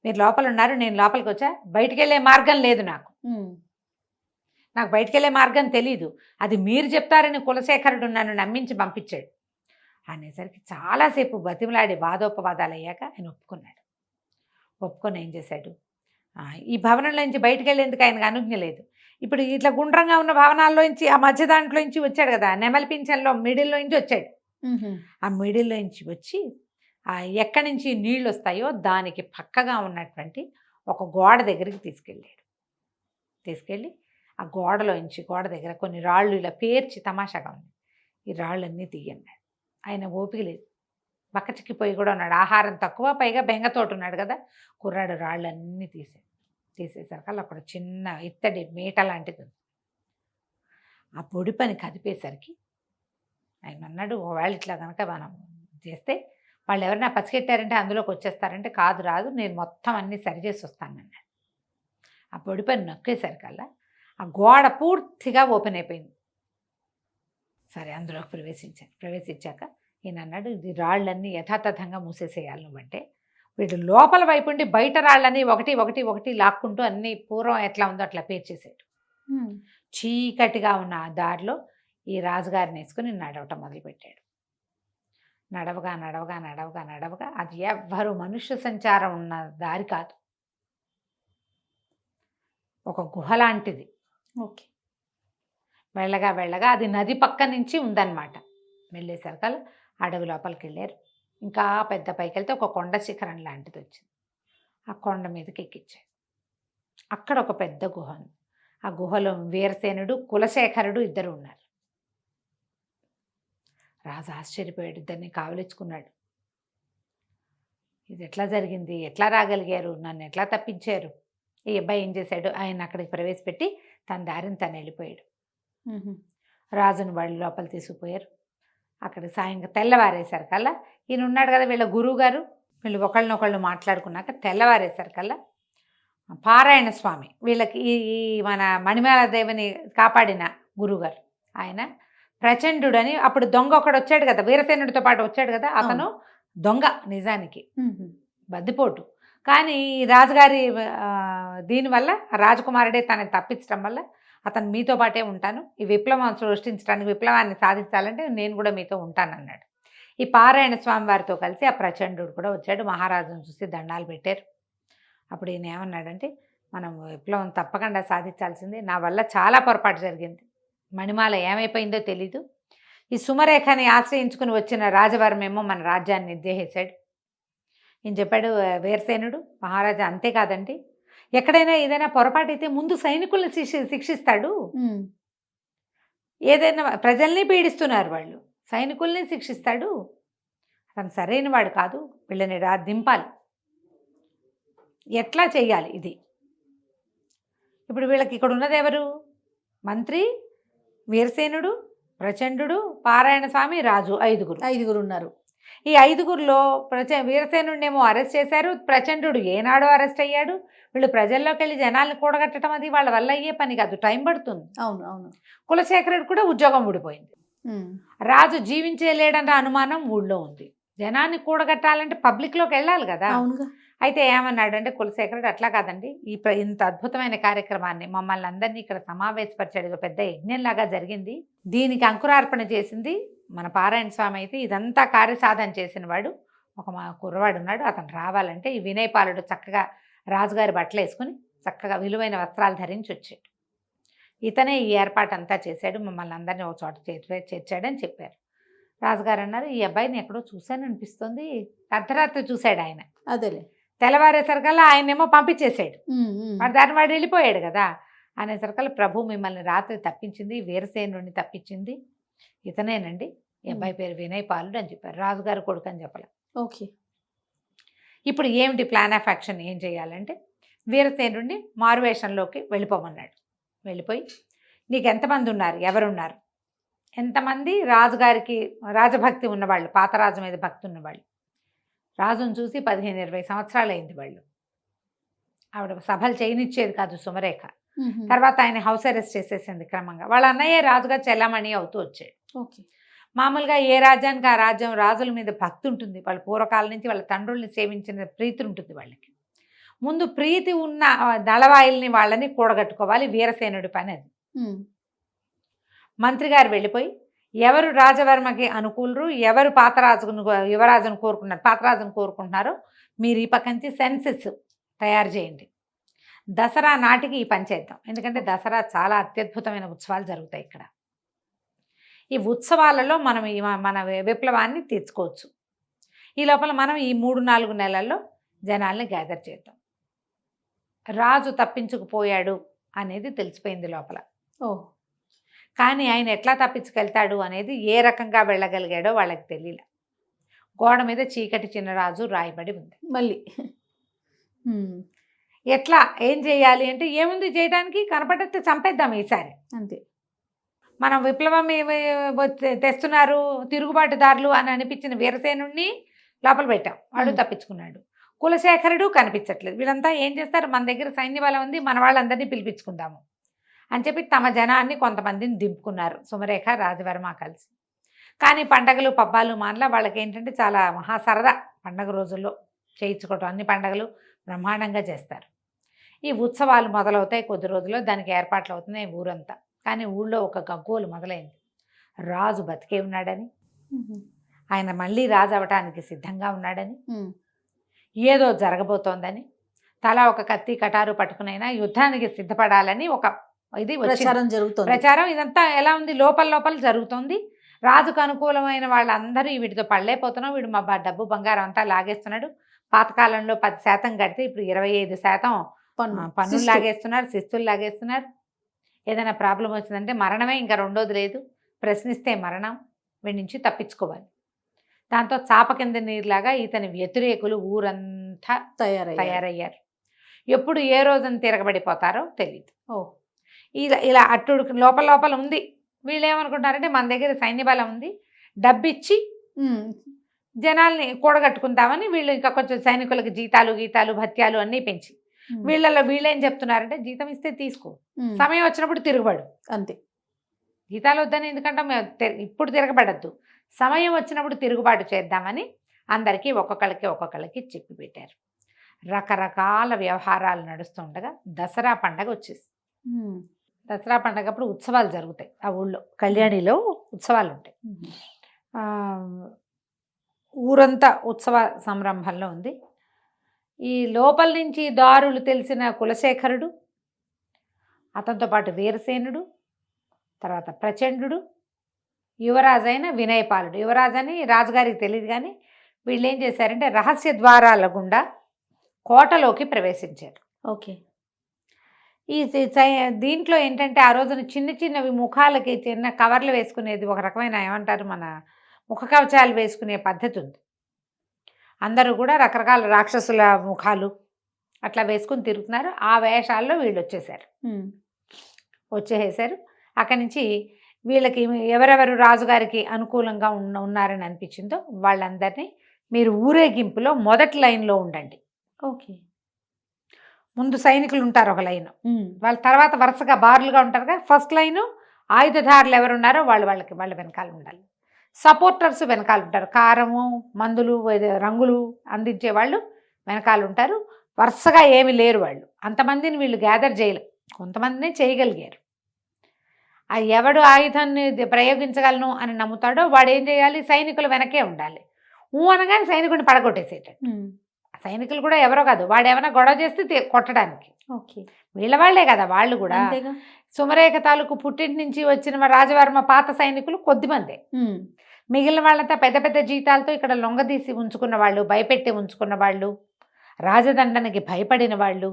మీరు లోపల ఉన్నారు, నేను లోపలికి వచ్చా, బయటికి వెళ్ళే మార్గం లేదు, నాకు బయటికి వెళ్ళే మార్గం తెలీదు, అది మీరు చెప్తారని కులశేఖరుడు నన్ను నమ్మించి పంపించాడు. అనేసరికి చాలాసేపు బతిమలాడి వాదోపవాదాలు అయ్యాక ఆయన ఒప్పుకున్నాడు. ఒప్పుకొని ఏం చేశాడు, ఈ భవనంలోంచి బయటికి వెళ్ళేందుకు ఆయనకు అనుజ్ఞ లేదు. ఇప్పుడు ఇట్లా గుండ్రంగా ఉన్న భవనాల్లోంచి ఆ మధ్య దాంట్లోంచి వచ్చాడు కదా, నెమలి పింఛన్లో మిడిల్లోంచి వచ్చాడు. ఆ మిడిల్లోంచి వచ్చి ఎక్కడి నుంచి నీళ్ళు వస్తాయో దానికి పక్కగా ఉన్నటువంటి ఒక గోడ దగ్గరికి తీసుకెళ్ళి ఆ గోడ దగ్గర కొన్ని రాళ్ళు ఇలా పేర్చి తమాషాగా ఉంది, ఈ రాళ్ళన్నీ తీయన్నాడు. ఆయన ఓపిక లేదు, బక్కచిక్కిపోయి కూడా ఉన్నాడు, ఆహారం తక్కువ, పైగా బెంగతోటి ఉన్నాడు కదా. కుర్రాడు రాళ్ళన్నీ తీసేసరికి అక్కడ చిన్న ఇత్తడి మీట లాంటిది ఉంది. ఆ పొడి పని కదిపేసరికి ఆయన అన్నాడు, ఒకవేళ ఇట్లా కనుక మనం చేస్తే వాళ్ళు ఎవరైనా పసిగెట్టారంటే అందులోకి వచ్చేస్తారంటే, కాదు రాదు, నేను మొత్తం అన్నీ సరిచేసి వస్తానన్నాడు. ఆ పొడి పని నొక్కేసరికల్లా ఆ గోడ పూర్తిగా ఓపెన్ అయిపోయింది. సరే అందులోకి ప్రవేశించాక ఈయన అన్నాడు, ఇది రాళ్ళన్నీ యథాతథంగా మూసేసేయాలి నువ్వంటే. వీడు లోపల వైపు ఉండి బయట రాళ్ళని ఒకటి లాక్కుంటూ అన్ని పూర్వం ఎట్లా ఉందో అట్లా పేర్చేసాడు. చీకటిగా ఉన్న ఆ దారిలో ఈ రాజుగారిని వేసుకుని నడవటం మొదలుపెట్టాడు. నడవగా అది ఎవ్వరు మనుష్య సంచారం ఉన్న దారి కాదు, ఒక గుహ లాంటిది. ఓకే. వెళ్ళగా అది నది పక్క నుంచి ఉందన్నమాట. వెళ్ళేసరికల్లా అడవి లోపలికి వెళ్ళారు. ఇంకా పెద్ద పైకి వెళ్తే ఒక కొండ శిఖరం లాంటిది వచ్చింది. ఆ కొండ మీదకి ఎక్కించాడు. అక్కడ ఒక పెద్ద గుహ ఉంది. ఆ గుహలో వీరసేనుడు కులశేఖరుడు ఇద్దరు ఉన్నారు. రాజు ఆశ్చర్యపోయాడు, ఇద్దరిని కావలించుకున్నాడు. ఇది ఎట్లా జరిగింది, ఎట్లా రాగలిగారు, నన్ను ఎట్లా తప్పించారు? ఈ అబ్బాయి ఏం చేశాడు, ఆయన అక్కడికి ప్రవేశపెట్టి తన దారిని తను వెళ్ళిపోయాడు. రాజును వాళ్ళు లోపల తీసుకుపోయారు. అక్కడ తెల్లవారేశారు కల్లా ఈయన ఉన్నాడు కదా వీళ్ళ గురువు గారు, వీళ్ళు ఒకళ్ళనొకళ్ళు మాట్లాడుకున్నాక తెల్లవారేశారు కల్లా పారాయణ స్వామి, వీళ్ళకి ఈ మన మణిమాలాదేవిని కాపాడిన గురువుగారు ఆయన ప్రచండుడని, అప్పుడు దొంగ ఒకడు వచ్చాడు కదా వీరసేనుడితో పాటు వచ్చాడు కదా, అతను దొంగ నిజానికి బద్దిపోటు. కానీ ఈ రాజుగారి దీనివల్ల రాజకుమారుడే తనని తప్పించడం వల్ల అతను మీతో పాటే ఉంటాను, ఈ విప్లవం సృష్టించడానికి విప్లవాన్ని సాధించాలంటే నేను కూడా మీతో ఉంటానన్నాడు. ఈ పారాయణ స్వామి వారితో కలిసి ఆ ప్రచండు కూడా వచ్చాడు. మహారాజును చూసి దండాలు పెట్టారు. అప్పుడు ఈయన ఏమన్నాడంటే, మనం విప్లవం తప్పకుండా సాధించాల్సిందే, నా వల్ల చాలా పొరపాటు జరిగింది, మణిమాల ఏమైపోయిందో తెలీదు, ఈ సుమరేఖని ఆశ్రయించుకుని వచ్చిన రాజవర్మేమో మన రాజ్యాన్ని నిర్దేశించాడు ఈయన చెప్పాడు వీరసేనుడు. మహారాజా అంతేకాదండి, ఎక్కడైనా ఏదైనా పొరపాటు అయితే ముందు సైనికుల్ని శిక్షిస్తాడు, ఏదైనా ప్రజల్ని పీడిస్తున్నారు వాళ్ళు, సైనికుల్ని శిక్షిస్తాడు, అతను సరైన వాడు కాదు, వీళ్ళని దింపాలి, ఎట్లా చెయ్యాలి ఇది. ఇప్పుడు వీళ్ళకి ఇక్కడ ఉన్నది ఎవరు, మంత్రి, వీరసేనుడు, ప్రచండు, పారాయణ స్వామి, రాజు, ఐదుగురు ఉన్నారు. ఈ ఐదుగురిలో వీరసేనుడినేమో అరెస్ట్ చేశారు, ప్రచండు ఏనాడో అరెస్ట్ అయ్యాడు. వీళ్ళు ప్రజల్లోకి వెళ్ళి జనాల్ని కూడగట్టడం అది వాళ్ళ వల్ల అయ్యే పని కాదు, టైం పడుతుంది. అవును. కులశేఖరుడు కూడా ఉద్యోగం ఊడిపోయింది. రాజు జీవించలేడన్న అనుమానం ఊళ్ళో ఉంది. జనాన్ని కూడగట్టాలంటే పబ్లిక్లోకి వెళ్ళాలి కదా. అయితే ఏమన్నాడు అంటే కులశేఖరుడు, అట్లా కాదండి, ఇంత అద్భుతమైన కార్యక్రమాన్ని మమ్మల్ని అందరినీ ఇక్కడ సమావేశపరిచాడు, పెద్ద యజ్ఞంలాగా జరిగింది, దీనికి అంకురార్పణ చేసింది మన పారాయణ స్వామి. అయితే ఇదంతా కార్యసాధన చేసిన వాడు ఒక మా కుర్రవాడు ఉన్నాడు, అతను రావాలంటే ఈ వినయపాలుడు చక్కగా రాజుగారి బట్టలు వేసుకుని చక్కగా విలువైన వస్త్రాలు ధరించి వచ్చాడు, ఇతనే ఈ ఏర్పాటు అంతా చేశాడు, మమ్మల్ని అందరినీ ఒక చోట చేర్చాడని చెప్పారు. రాజుగారు అన్నారు, ఈ అబ్బాయిని ఎక్కడో చూశాను అనిపిస్తుంది, అర్ధరాత్రి చూశాడు ఆయన. అదేలే తెల్లవారేసరికల్లా ఆయనేమో పంపించేశాడు, వాడు దాన్ని వాడు వెళ్ళిపోయాడు కదా. అనేసరికల్లా ప్రభు మిమ్మల్ని రాత్రి తప్పించింది, వీరసేనుడిని తప్పించింది ఇతనేనండి, ఈ అబ్బాయి పేరు వినయపాలుడు అని చెప్పారు. రాజుగారు కొడుకు అని చెప్పలే. ఓకే, ఇప్పుడు ఏమిటి ప్లాన్ ఆఫ్ యాక్షన్, ఏం చేయాలంటే వీరసేనుడిని మారువేషంలోకి వెళ్ళిపోమన్నాడు. వెళ్ళిపోయి నీకు ఎంతమంది ఉన్నారు, ఎవరున్నారు, ఎంతమంది రాజుగారికి రాజభక్తి ఉన్నవాళ్ళు, పాతరాజు మీద భక్తి ఉన్నవాళ్ళు, రాజును చూసి 15-20 సంవత్సరాలు అయింది వాళ్ళు, ఆవిడ సభలు చేయనిచ్చేది కాదు సుమరేఖ. తర్వాత ఆయన హౌస్ అరెస్ట్ చేసేసింది క్రమంగా. వాళ్ళ అన్నయ్య రాజుగా చెల్లమణి అవుతూ వచ్చాడు. ఓకే, మామూలుగా ఏ రాజ్యానికి ఆ రాజ్యం రాజుల మీద భక్తి ఉంటుంది, వాళ్ళ పూర్వకాలం నుంచి వాళ్ళ తండ్రుల్ని సేవించిన ప్రీతి ఉంటుంది వాళ్ళకి. ముందు ప్రీతి ఉన్న దళవాయిల్ని వాళ్ళని కూడగట్టుకోవాలి, వీరసేనుడి పని అది. మంత్రి గారు వెళ్ళిపోయి ఎవరు రాజవర్మకి అనుకూలరు, ఎవరు యువరాజును కోరుకుంటున్నారో మీరు ఈ పక్క నుంచి సెన్సెస్ తయారు చేయండి, దసరా నాటికి ఈ పని చేద్దాం, ఎందుకంటే దసరా చాలా అత్యద్భుతమైన ఉత్సవాలు జరుగుతాయి ఇక్కడ. ఈ ఉత్సవాలలో మనం మన విప్లవాన్ని తీర్చుకోవచ్చు. ఈ లోపల మనం ఈ 3-4 నెలల్లో జనాల్ని గ్యాదర్ చేద్దాం. రాజు తప్పించుకుపోయాడు అనేది తెలిసిపోయింది లోపల. కానీ ఆయన ఎట్లా తప్పించుకెళ్తాడు అనేది, ఏ రకంగా వెళ్ళగలిగాడో వాళ్ళకి తెలియలే. గోడ మీద చీకటి చిన్నరాజు రాయబడి ఉంది. మళ్ళీ ఎట్లా ఏం చేయాలి అంటే ఏముంది చేయడానికి, కనపడితే చంపేద్దాం ఈసారి అంతే. మనం విప్లవం తెస్తున్నారు తిరుగుబాటుదారులు అని అనిపించిన వీరసేనుడిని లోపల పెట్టాం, వాడు తప్పించుకున్నాడు. కులశేఖరుడు కనిపించట్లేదు. వీళ్ళంతా ఏం చేస్తారు, మన దగ్గర సైన్య బలం ఉంది, మన వాళ్ళందరినీ పిలిపించుకుందాము అని చెప్పి తమ జనాన్ని కొంతమందిని దింపుకున్నారు సుమరేఖ, రాజవర్మ కలిసి. కానీ పండగలు పబ్బాలు మానలా వాళ్ళకి ఏంటంటే చాలా మహా సరదా, పండగ రోజుల్లో చేయించుకోవటం, అన్ని పండగలు బ్రహ్మాండంగా చేస్తారు. ఈ ఉత్సవాలు మొదలవుతాయి, కొద్ది రోజుల్లో దానికి ఏర్పాట్లు అవుతున్నాయి ఊరంతా. కానీ ఊళ్ళో ఒక గగ్గోలు మొదలైంది, రాజు బతికే ఉన్నాడని, ఆయన మళ్ళీ రాజు అవటానికి సిద్ధంగా ఉన్నాడని, ఏదో జరగబోతోందని, తలా ఒక కత్తి కటారు పట్టుకునైనా యుద్ధానికి సిద్ధపడాలని ఒక ఇది ప్రచారం జరుగుతుంది. ప్రచారం ఇదంతా ఎలా ఉంది, లోపల జరుగుతుంది. రాజుకు అనుకూలమైన వాళ్ళందరూ వీటితో పడలేకపోతున్నాం, వీడు మా డబ్బు బంగారం అంతా లాగేస్తున్నాడు, పాతకాలంలో 10% కడితే ఇప్పుడు 25% పన్నులు శిస్తు. లాగేస్తున్నారు, శిస్తులు లాగేస్తున్నారు. ఏదైనా ప్రాబ్లం వచ్చిందంటే మరణమే, ఇంకా రెండోది లేదు, ప్రశ్నిస్తే మరణం, వీడి నుంచి తప్పించుకోవాలి. దాంతో చాప కింద నీరులాగా ఇతని వ్యతిరేకులు ఊరంతా తయారయ్యారు. ఎప్పుడు ఏ రోజున తిరగబడిపోతారో తెలియదు. ఇలా ఇలా అట్టుడు లోపల లోపల ఉంది. వీళ్ళు ఏమనుకుంటారంటే మన దగ్గర సైన్య బలం ఉంది, డబ్బిచ్చి జనాల్ని కూడగట్టుకుంటామని వీళ్ళు ఇంకా కొంచెం సైనికులకు జీతాలు భత్యాలు అన్నీ పెంచి, వీళ్ళేం చెప్తున్నారంటే జీతం ఇస్తే తీసుకో, సమయం వచ్చినప్పుడు తిరగబడు అంతే. జీతాలు వద్దని ఎందుకంటే ఇప్పుడు తిరగబడద్దు, సమయం వచ్చినప్పుడు తిరుగుబాటు చేద్దామని అందరికీ ఒక్కొక్కళ్ళకి చెప్పి పెట్టారు. రకరకాల వ్యవహారాలు నడుస్తుండగా దసరా పండగ వచ్చేసి, దసరా పండగప్పుడు ఉత్సవాలు జరుగుతాయి ఆ ఊళ్ళో, కళ్యాణిలో ఉత్సవాలు ఉంటాయి. ఊరంతా ఉత్సవ సంరంభంలో ఉంది. ఈ లోపల నుంచి దారులు తెలిసిన కులశేఖరుడు, అతనితో పాటు వీరసేనుడు, తర్వాత ప్రచండు, యువరాజైన వినయపాలుడు. యువరాజని రాజుగారికి తెలియదు, కానీ వీళ్ళు ఏం చేశారంటే రహస్య ద్వారాల గుండా కోటలోకి ప్రవేశించారు. ఓకే. ఈ దీంట్లో ఏంటంటే ఆ రోజున చిన్నవి ముఖాలకి చిన్న కవర్లు వేసుకునేది, ఒక రకమైన ఏమంటారు మన ముఖ కవచాలు వేసుకునే పద్ధతి ఉంది. అందరూ కూడా రకరకాల రాక్షసుల ముఖాలు అట్లా వేసుకుని తిరుగుతున్నారు. ఆ వేషాల్లో వీళ్ళు వచ్చేసారు. అక్కడి నుంచి వీళ్ళకి ఎవరెవరు రాజుగారికి అనుకూలంగా ఉన్నారని అనిపించిందో వాళ్ళందరినీ మీరు ఊరేగింపులో మొదటి లైన్లో ఉండండి. ఓకే. ముందు సైనికులు ఉంటారు ఒక లైను, వాళ్ళ తర్వాత వరుసగా బారులుగా ఉంటారుగా. ఫస్ట్ లైను ఆయుధదారులు ఎవరున్నారో వాళ్ళ వెనకాల ఉండాలి. సపోర్టర్స్ వెనకాల ఉంటారు, కారము మందులు రంగులు అందించే వాళ్ళు వెనకాల ఉంటారు. వరుసగా ఏమి లేరు వాళ్ళు, అంతమందిని వీళ్ళు గ్యాదర్ చేయలేరు, కొంతమందినే చేయగలిగారు. ఎవడు ఆయుధాన్ని ప్రయోగించగలను అని నమ్ముతాడో వాడు ఏం చేయాలి, సైనికులు వెనకే ఉండాలి. అనగానే సైనికుడిని పడగొట్టేసేట. సైనికులు కూడా ఎవరో కాదు, వాడు ఏమైనా గొడవ చేస్తే కొట్టడానికి. ఓకే. వీళ్ళ వాళ్లే కదా వాళ్ళు కూడా. సుమరేఖ తాలూకు పుట్టింటి నుంచి వచ్చిన రాజవర్మ పాత సైనికులు కొద్దిమందే, మిగిలిన వాళ్ళంతా పెద్ద పెద్ద జీతాలతో ఇక్కడ లొంగదీసి ఉంచుకున్న వాళ్ళు, భయపెట్టి ఉంచుకున్న వాళ్ళు, రాజదండనకి భయపడిన వాళ్ళు,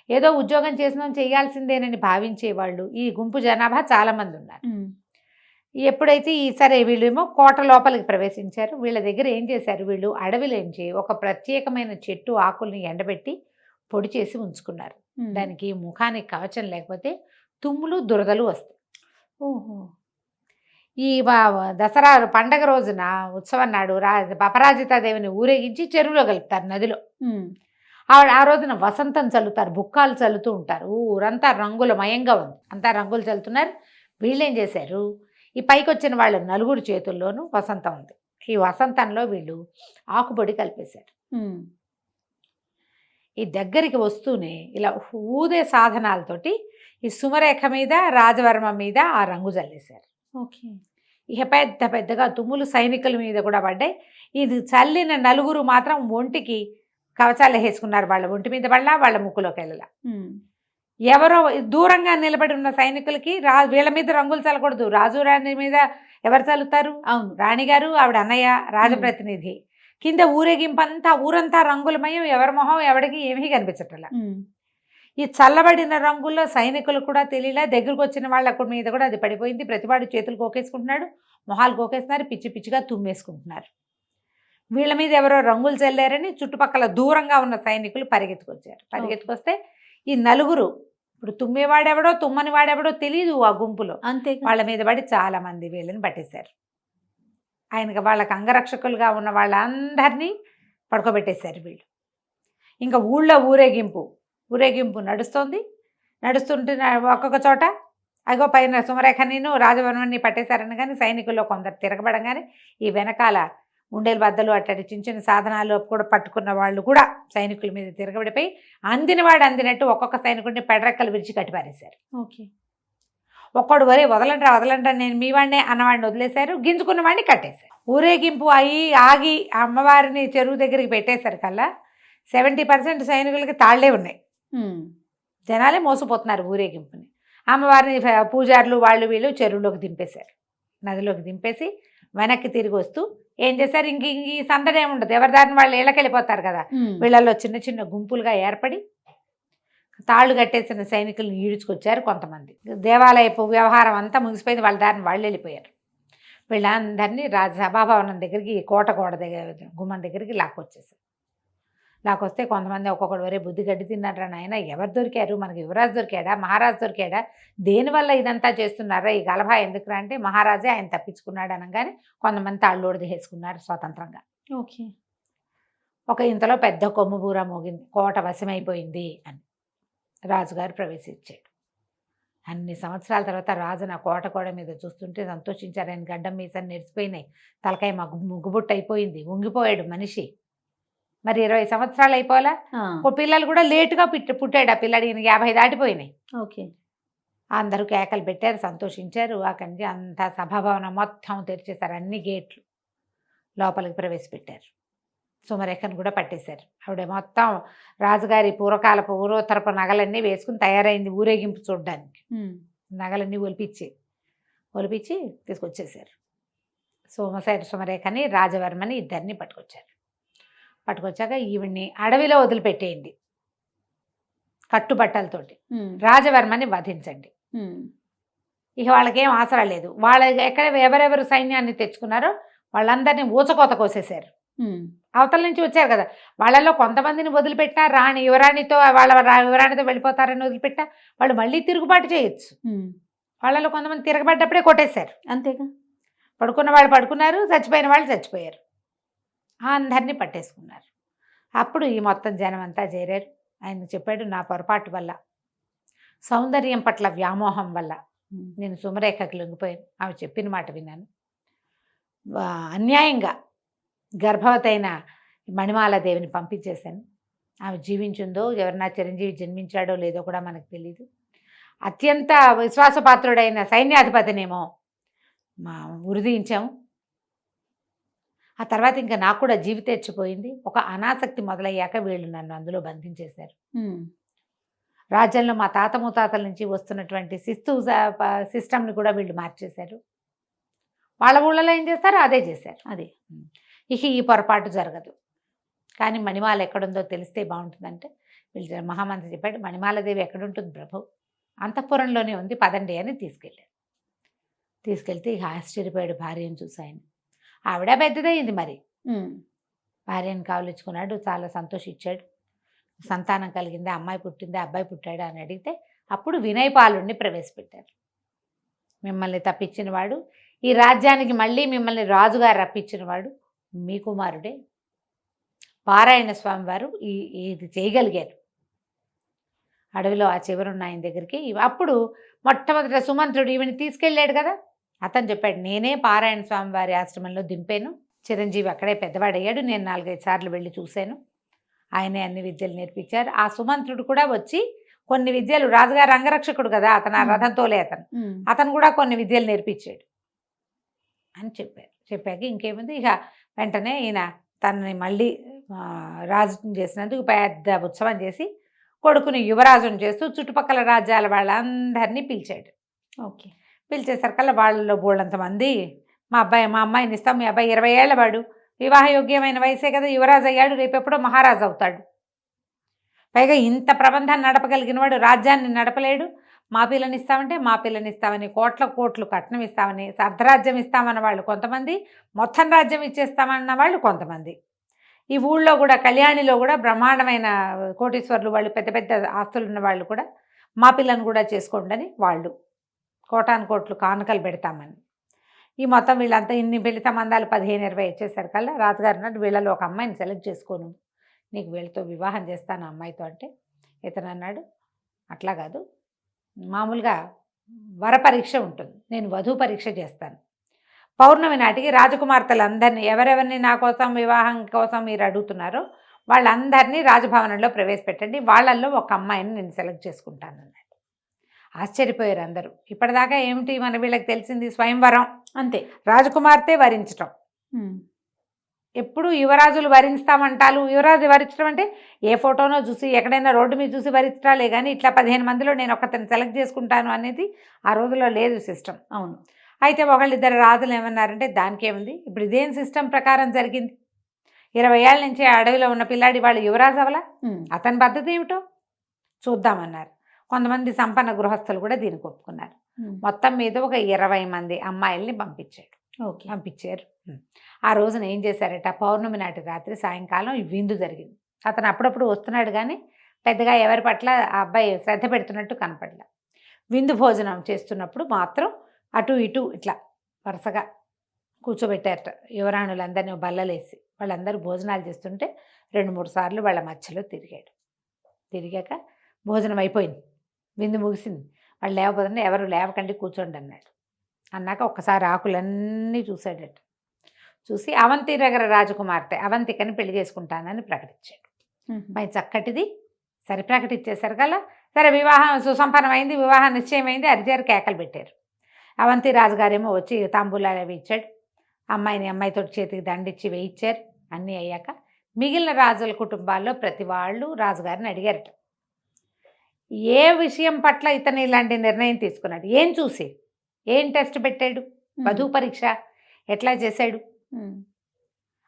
ఏదో ఉద్యోగం చేసినా చేయాల్సిందేనని భావించేవాళ్ళు. ఈ గుంపు జనాభా చాలామంది ఉన్నారు. ఎప్పుడైతే సరే వీళ్ళేమో కోట లోపలికి ప్రవేశించారు. వీళ్ళ దగ్గర ఏం చేశారు, వీళ్ళు అడవిలోంచి ఒక ప్రత్యేకమైన చెట్టు ఆకుల్ని ఎండబెట్టి పొడి చేసి ఉంచుకున్నారు. దానికి ముఖానికి కవచం లేకపోతే తుమ్ములు దురదలు వస్తాయి. ఓహో. ఈ దసరా పండగ రోజున ఉత్సవం నాడు అపరాజితాదేవిని ఊరేగించి చెరువులో కలుపుతారు, నదిలో. ఆవిడ ఆ రోజున వసంతం చల్లుతారు, బుక్కాలు చల్లుతూ ఉంటారు. ఊరంతా రంగులమయంగా ఉంది, అంతా రంగులు చల్లుతున్నారు. వీళ్ళేం చేశారు, ఈ పైకి వచ్చిన వాళ్ళ నలుగురు చేతుల్లోనూ వసంతం ఉంది. ఈ వసంతంలో వీళ్ళు ఆకుపొడి కలిపేశారు. ఈ దగ్గరికి వస్తూనే ఇలా ఊదే సాధనాలతోటి ఈ సుమరేఖ మీద రాజవర్మ మీద ఆ రంగు చల్లేశారు. ఓకే. ఇక పెద్దగా తుమ్ములు సైనికుల మీద కూడా పడ్డాయి. ఇది చల్లిన నలుగురు మాత్రం ఒంటికి కవచాలు వేసుకున్నారు. వాళ్ళ ఒంటి మీద పడలా, వాళ్ళ ముక్కులోకి వెళ్ళలా. ఎవరో దూరంగా నిలబడి ఉన్న సైనికులకి వీళ్ళ మీద రంగులు చల్లకూడదు. రాజు రాణి మీద ఎవరు చల్లుతారు? అవును, రాణిగారు, ఆవిడ అన్నయ్య రాజప్రతినిధి. కింద ఊరేగింపంతా ఊరంతా రంగులమయం, ఎవరి మొహం ఎవడికి ఏమీ కనిపించట్లా. ఈ చల్లబడిన రంగుల్లో సైనికులు కూడా తెలియలే, దగ్గరకు వచ్చిన వాళ్ళ మీద కూడా అది పడిపోయింది. ప్రతివాడు చేతులు కోకేసుకుంటున్నాడు, మొహాలు కోకేస్తున్నారు, పిచ్చి పిచ్చిగా తుమ్మేసుకుంటున్నారు. వీళ్ళ మీద ఎవరో రంగులు చల్లారని చుట్టుపక్కల దూరంగా ఉన్న సైనికులు పరిగెత్తుకొచ్చారు. పరిగెత్తుకొస్తే ఈ నలుగురు, ఇప్పుడు తుమ్మేవాడెవడో తుమ్మని వాడెవడో తెలియదు ఆ గుంపులో, అంతే. వాళ్ళ మీద పడి చాలా మంది వీళ్ళని పట్టేశారు. వాళ్ళకి అంగరక్షకులుగా ఉన్న వాళ్ళందరినీ పడుకోబెట్టేశారు వీళ్ళు. ఇంకా ఊళ్ళో ఊరేగింపు నడుస్తుంటే ఒక్కొక్క చోట అగో పైన సుమరేఖని రాజవర్మని పట్టేశారని. కానీ సైనికుల్లో కొందరు తిరగబడంగానే ఈ వెనకాల ఉండేలు బద్దలు అట్టడి చిన్న చిన్న సాధనాలు కూడా పట్టుకున్న వాళ్ళు కూడా సైనికుల మీద తిరగబడిపోయి అందినవాడు అందినట్టు ఒక్కొక్క సైనికుడిని పెడరెక్కలు విరిచి కట్టిపారేశారు. ఓకే. ఒక్కడు వరే వదలంటా నేను మీ వాడినే అన్నవాడిని వదిలేశారు, గింజుకున్న వాడిని కట్టేశారు. ఊరేగింపు ఆగి అమ్మవారిని చెరువు దగ్గరికి పెట్టేశారు కల్లా 70% సైనికులకి తాళ్లే ఉన్నాయి. జనాలే మోసపోతున్నారు ఊరేగింపుని. అమ్మవారిని పూజారులు వాళ్ళు వీళ్ళు చెరువులోకి దింపేశారు. నదిలోకి దింపేసి వెనక్కి తిరిగి వస్తూ ఏం చేశారు, ఇంక ఈ సందడి ఏమి ఉండదు, ఎవరి దారిని వాళ్ళు ఇళ్ళకి వెళ్ళిపోతారు కదా. వీళ్ళల్లో చిన్న చిన్న గుంపులుగా ఏర్పడి తాళ్ళు కట్టేసిన సైనికులను ఈడ్చుకొచ్చారు కొంతమంది. దేవాలయపు వ్యవహారం అంతా ముగిసిపోయింది, వాళ్ళ దారిని వాళ్ళు వెళ్ళిపోయారు. వీళ్ళందరినీ సభాభవనం దగ్గరికి, కోట గోడ దగ్గర గుమ్మం దగ్గరికి లాక్కొచ్చేసారు. లాక్కొస్తే కొంతమంది ఒక్కొక్కడు వరే బుద్ధి గడ్డి తిన్నారా నాయన, ఎవరు దొరికారు, మనకి యువరాజు దొరికాడా, మహారాజు దొరికాడా, దేనివల్ల ఇదంతా చేస్తున్నారా, ఈ గలభా ఎందుకురా అంటే మహారాజే ఆయన తప్పించుకున్నాడు అనగానే కొంతమంది తాళ్ళోడు వేసుకున్నారు స్వతంత్రంగా. ఓకే. ఒక ఇంతలో పెద్ద కొమ్ము బూర మోగింది, కోట వశమైపోయింది అని రాజుగారు ప్రవేశించాడు. అన్ని సంవత్సరాల తర్వాత రాజు నా కోట కోడ మీద చూస్తుంటే సంతోషించారు. ఆయన గడ్డం మీసని నెరిసిపోయినాయి, తలకాయ ముగ్గుబుట్టు అయిపోయింది, ఉంగిపోయాడు మనిషి. మరి 20 సంవత్సరాలు అయిపోలా, పిల్లలు కూడా లేటుగా పుట్టాడు ఆ పిల్లాడు, 50 దాటిపోయినాయి. ఓకే. అందరూ కేకలు పెట్టారు, సంతోషించారు. అక్కడి నుంచి అంతా సభాభవనం మొత్తం తెరిచేశారు, అన్ని గేట్లు లోపలికి ప్రవేశపెట్టారు. సుమరేఖను కూడా పట్టేశారు. ఆవిడ మొత్తం రాజుగారి పూర్వోత్తరపు నగలన్నీ వేసుకుని తయారైంది ఊరేగింపు చూడడానికి. నగలన్నీ ఒలిపించి తీసుకొచ్చేసారు. సుమరేఖని రాజవర్మని ఇద్దరిని పట్టుకొచ్చాక ఈవిడ్ని అడవిలో వదిలిపెట్టేయండి కట్టుబట్టలతోటి, రాజవర్మని వధించండి. ఇక వాళ్ళకేం ఆసరా లేదు. ఎవరెవరు సైన్యాన్ని తెచ్చుకున్నారో వాళ్ళందరినీ ఊచకోత కోసేశారు. అవతల నుంచి వచ్చారు కదా, వాళ్ళలో కొంతమందిని వదిలిపెట్టా, యువరాణితో యువరాణితో వెళ్ళిపోతారని వదిలిపెట్టా, వాళ్ళు మళ్ళీ తిరుగుబాటు చేయొచ్చు. వాళ్ళలో కొంతమంది తిరగబడ్డప్పుడే కొట్టేశారు. అంతేగా, పడుకున్న వాళ్ళు పడుకున్నారు, చచ్చిపోయిన వాళ్ళు చచ్చిపోయారు. అందరినీ పట్టేసుకున్నారు. అప్పుడు ఈ మొత్తం జనం అంతా చేరారు. ఆయన చెప్పాడు, నా పొరపాటు వల్ల, సౌందర్యం పట్ల వ్యామోహం వల్ల నేను సుమరేఖకి లొంగిపోయాను. ఆమె చెప్పిన మాట విన్నాను. అన్యాయంగా గర్భవతి అయిన మణిమాలాదేవిని పంపించేశాను. ఆమె జీవించిందో, ఎవరన్నా చిరంజీవి జన్మించాడో లేదో కూడా మనకు తెలియదు. అత్యంత విశ్వాసపాత్రుడైన సైన్యాధిపతినేమో ఉరిదించాము. ఆ తర్వాత ఇంకా నాకు కూడా జీవితేచ్చిపోయింది. ఒక అనాసక్తి మొదలయ్యాక వీళ్ళు నన్ను అందులో బంధించేశారు. రాజ్యంలో మా తాత ముత్తాతల నుంచి వస్తున్నటువంటి సిస్టమ్ని కూడా వీళ్ళు మార్చేశారు. వాళ్ళ ఊళ్ళలో ఏం చేస్తారో అదే చేశారు. అదే ఇక ఈ పొరపాటు జరగదు. కానీ మణిమాల ఎక్కడుందో తెలిస్తే బాగుంటుందంటే వీళ్ళు మహామంత్రి చెప్పాడు, మణిమాలదేవి ఎక్కడుంటుంది ప్రభు, అంతఃపురంలోనే ఉంది, పదండి అని తీసుకెళ్తే ఇక ఆశ్చర్యపోయాడు భార్యను చూసి ఆయన. ఆవిడ పెద్దదయ్యింది, మరి భార్యను కావలించుకున్నాడు, చాలా సంతోషించాడు. సంతానం కలిగింది, అమ్మాయి పుట్టింది, అబ్బాయి పుట్టాడు అని అడిగితే అప్పుడు వినయపాలుడిని ప్రవేశపెట్టారు. మిమ్మల్ని తప్పించినవాడు, ఈ రాజ్యానికి మళ్ళీ మిమ్మల్ని రాజుగారు రప్పించినవాడు మీ కుమారుడే. పారాయణ స్వామి వారు ఇది చేయగలిగారు. అడవిలో ఆ చివరున్న ఆయన దగ్గరికి అప్పుడు మొట్టమొదట సుమంత్రుడు ఈవిని తీసుకెళ్ళాడు కదా, అతను చెప్పాడు, నేనే పారాయణ స్వామి వారి ఆశ్రమంలో దింపాను. చిరంజీవి అక్కడే పెద్దవాడయ్యాడు, నేను 4-5 సార్లు వెళ్ళి చూశాను, ఆయనే అన్ని విద్యలు నేర్పించారు. ఆ సుమంత్రుడు కూడా వచ్చి కొన్ని విద్యలు, రాజుగారు అంగరక్షకుడు కదా అతను, ఆ రథం తోలే అతను కూడా కొన్ని విద్యలు నేర్పించాడు అని చెప్పారు. చెప్పాక ఇంకేముంది, ఇక వెంటనే ఈయన తనని మళ్ళీ రాజుని చేసినందుకు పెద్ద ఉత్సవం చేసి కొడుకుని యువరాజుని చేస్తూ చుట్టుపక్కల రాజ్యాల వాళ్ళందరినీ పిలిచాడు. ఓకే. పిలిచేసరికల్లా వాళ్ళలో బోళ్ళంతమంది, మా అమ్మాయిని ఇస్తాం, మీ అబ్బాయి 20 ఏళ్ల వాడు, వివాహయోగ్యమైన వయసే కదా, యువరాజు అయ్యాడు, రేపెప్పుడో మహారాజు అవుతాడు, పైగా ఇంత ప్రబంధాన్ని నడపగలిగిన వాడు రాజ్యాన్ని నడపలేడు, మా పిల్లని ఇస్తామంటే మా పిల్లని ఇస్తామని, కోట్లు కట్నం ఇస్తామని, అర్ధరాజ్యం ఇస్తామన్న వాళ్ళు కొంతమంది, మొత్తం రాజ్యం ఇచ్చేస్తామన్న వాళ్ళు కొంతమంది. ఈ ఊళ్ళో కూడా కళ్యాణిలో కూడా బ్రహ్మాండమైన కోటీశ్వర్లు వాళ్ళు, పెద్ద పెద్ద ఆస్తులు ఉన్న వాళ్ళు కూడా మా పిల్లని కూడా చేసుకోండి అని వాళ్ళు కోటాను కానుకలు పెడతామని. ఈ మొత్తం వీళ్ళంతా ఇన్ని పెళ్లి సంబంధాలు 15-20 ఇచ్చేసరికల్లా రాజుగారు అన్నాడు, వీళ్ళలో ఒక అమ్మాయిని సెలెక్ట్ చేసుకోను, నీకు వీళ్ళతో వివాహం చేస్తాను అమ్మాయితో. అంటే ఇతను అన్నాడు, అట్లా కాదు, మామూలుగా వర పరీక్ష ఉంటుంది, నేను వధూ పరీక్ష చేస్తాను. పౌర్ణమి నాటికి రాజకుమార్తెలందరినీ, ఎవరెవరిని నా కోసం వివాహం కోసం మీరు అడుగుతున్నారో వాళ్ళందరినీ రాజభవనంలో ప్రవేశపెట్టండి, వాళ్ళల్లో ఒక అమ్మాయిని నేను సెలెక్ట్ చేసుకుంటాను అన్నాడు. ఆశ్చర్యపోయారు అందరూ. ఇప్పటిదాకా ఏమిటి మన వీళ్ళకి తెలిసింది, స్వయంవరం అంతే, రాజకుమార్తె వరించటం. ఎప్పుడు యువరాజులు వరిస్తామంటారు. యువరాజు వరించడం అంటే ఏ ఫోటోనో చూసి, ఎక్కడైనా రోడ్డు మీద చూసి వరించడాలే కానీ ఇట్లా 15 మందిలో నేను ఒకరిని సెలెక్ట్ చేసుకుంటాను అనేది ఆ రోజుల్లో లేదు సిస్టమ్. అవును. అయితే ఒకళ్ళిద్దరు రాజులు ఏమన్నారంటే దానికేముంది, ఇప్పుడు ఇదేం సిస్టమ్ ప్రకారం జరిగింది, 20 ఏళ్ళ నుంచి ఆ అడవిలో ఉన్న పిల్లాడి వాళ్ళు యువరాజు అవలా, అతని పద్ధతి ఏమిటో చూద్దామన్నారు. కొంతమంది సంపన్న గృహస్థులు కూడా దీనికి ఒప్పుకున్నారు. మొత్తం మీద ఒక 20 మంది అమ్మాయిల్ని పంపించారు. ఆ రోజున ఏం చేశారట, పౌర్ణమి నాటి రాత్రి సాయంకాలం ఈ విందు జరిగింది. అతను అప్పుడప్పుడు వస్తున్నాడు కానీ పెద్దగా ఎవరి పట్ల ఆ అబ్బాయి శ్రద్ధ పెడుతున్నట్టు కనపడలే. విందు భోజనం చేస్తున్నప్పుడు మాత్రం అటు ఇటు ఇట్లా వరుసగా కూర్చోబెట్టారట యువరాణులందరినీ బల్లలేసి. వాళ్ళందరూ భోజనాలు చేస్తుంటే 2-3 సార్లు వాళ్ళ మధ్యలో తిరిగాక భోజనం అయిపోయింది, విందు ముగిసింది. వాళ్ళు లేవబోతుంటే ఎవరు లేవకండి కూర్చోండి అన్నాక ఒక్కసారి ఆకులన్నీ చూశాడట. చూసి అవంతి నగర రాజకుమార్తె అవంతికని పెళ్లి చేసుకుంటానని ప్రకటించాడు. మరి చక్కటిది, సరే ప్రకటించేశారు కదా, సరే వివాహం సుసంపన్నమైంది, వివాహం నిశ్చయమైంది, అరిచారు, కేకలు పెట్టారు. అవంతి రాజుగారేమో వచ్చి తాంబూలాలు అవి ఇచ్చాడు, అమ్మాయితో చేతికి దండిచ్చి వేయించారు. అన్నీ అయ్యాక మిగిలిన రాజుల కుటుంబాల్లో ప్రతి వాళ్ళు రాజుగారిని అడిగారట, ఏ విషయం పట్ల ఇతను ఇలాంటి నిర్ణయం తీసుకున్నాడు, ఏం చూసి, ఏం టెస్ట్ పెట్టాడు, వధూ పరీక్ష ఎట్లా చేశాడు.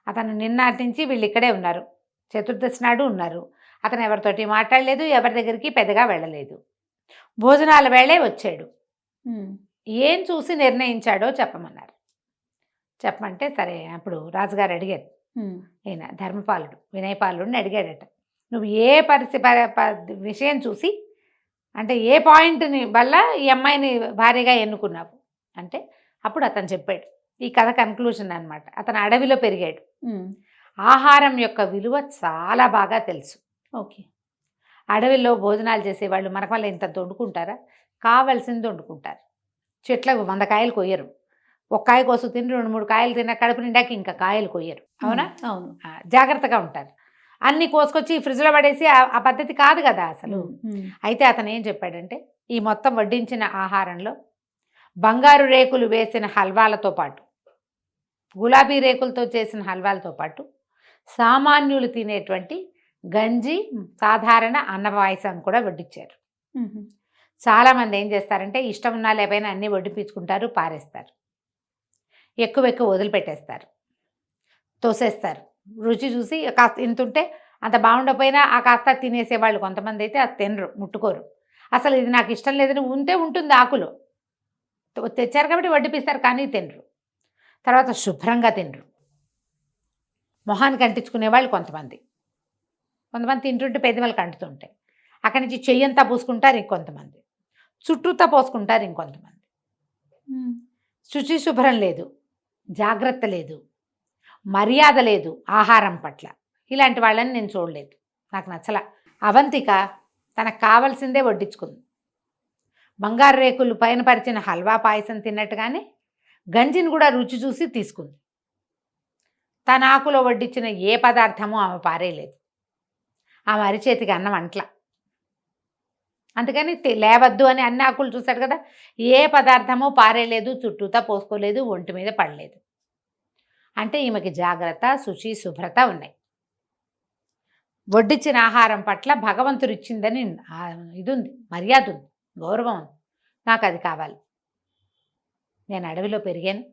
అతను నిన్నటి నుంచి వీళ్ళు ఇక్కడే ఉన్నారు, చతుర్దశి నాడు ఉన్నారు. అతను ఎవరితోటి మాట్లాడలేదు, ఎవరి దగ్గరికి పెద్దగా వెళ్ళలేదు, భోజనాల వేళే వచ్చాడు. ఏం చూసి నిర్ణయించాడో చెప్పమన్నారు. చెప్పమంటే సరే అప్పుడు రాజుగారు అడిగారు, ఈయన ధర్మపాలుడు వినయపాలుడిని అడిగాడట, నువ్వు ఏ విషయం చూసి అంటే ఏ పాయింట్ని వల్ల ఈ అమ్మాయిని భార్యగా ఎన్నుకున్నావు అంటే అప్పుడు అతను చెప్పాడు. ఈ కథ కన్క్లూషన్ అనమాట. అతను అడవిలో పెరిగాడు, ఆహారం యొక్క విలువ చాలా బాగా తెలుసు. అడవిలో భోజనాలు చేసేవాళ్ళు మనకు వల్ల ఇంత వండుకుంటారా, కావాల్సింది వండుకుంటారు. చెట్లకు 100 కాయలు కొయ్యరు, ఒక కాయ కోసం తిని 2-3 కాయలు తిన్న కడుపు నిండాక ఇంకా కాయలు కొయ్యరు. అవునా? అవును. జాగ్రత్తగా ఉంటారు. అన్ని కోసుకొచ్చి ఫ్రిడ్జ్లో పడేసి ఆ పద్ధతి కాదు కదా అసలు. అయితే అతను ఏం చెప్పాడంటే, ఈ మొత్తం వడ్డించిన ఆహారంలో బంగారు రేకులు వేసిన హల్వాలతో పాటు, గులాబీ రేకులతో చేసిన హల్వాలతో పాటు సామాన్యులు తినేటువంటి గంజి, సాధారణ అన్న పాయసం కూడా వడ్డించారు. చాలామంది ఏం చేస్తారంటే ఇష్టం ఉన్నా లేకపోయినా అన్నీ వడ్డించుకుంటారు, పారేస్తారు, ఎక్కువ వదిలిపెట్టేస్తారు, తోసేస్తారు. రుచి చూసి కాస్త ఇంతుంటే అంత బాగుండకపోయినా ఆ కాస్త తినేసేవాళ్ళు కొంతమంది అయితే అది తినరు, ముట్టుకోరు. అసలు ఇది నాకు ఇష్టం లేదని ఉంటుంది ఆకులో, తెచ్చారు కాబట్టి వడ్డిపిస్తారు కానీ తినరు. తర్వాత శుభ్రంగా తినరు. మొహానికి అంటించుకునే వాళ్ళు కొంతమంది తింటుంటే పెద్దవాళ్ళకి అంటుతుంటాయి. అక్కడి నుంచి చెయ్యంతా పూసుకుంటారు ఇంకొంతమంది, చుట్టూతా పోసుకుంటారు ఇంకొంతమంది. శుచి శుభ్రం లేదు, జాగ్రత్త లేదు, మర్యాద లేదు ఆహారం పట్ల. ఇలాంటి వాళ్ళని నేను చూడలేదు, నాకు నచ్చల. అవంతిక తనకు కావాల్సిందే వడ్డించుకుంది. బంగారు రేకులు పైన పరిచిన హల్వా పాయసం తిన్నట్టుగానే గంజిని కూడా రుచి చూసి తీసుకుంది. తన ఆకులో వడ్డించిన ఏ పదార్థమూ ఆమె పారేయలేదు. ఆమె అరిచేతికి అన్నం అంట్ల. అందుకని లేవద్దు అని అన్ని ఆకులు చూశాడు కదా, ఏ పదార్థమూ పారేయలేదు, చుట్టూతా పోసుకోలేదు, ఒంటి మీద పడలేదు. అంటే ఈమెకి జాగ్రత్త, శుచి, శుభ్రత ఉన్నాయి. వడ్డించిన ఆహారం పట్ల భగవంతుడు ఇచ్చిందని ఇది ఉంది, మర్యాద ఉంది, గౌరవం ఉంది. నాకు అది కావాలి. నేను అడవిలో పెరిగాను,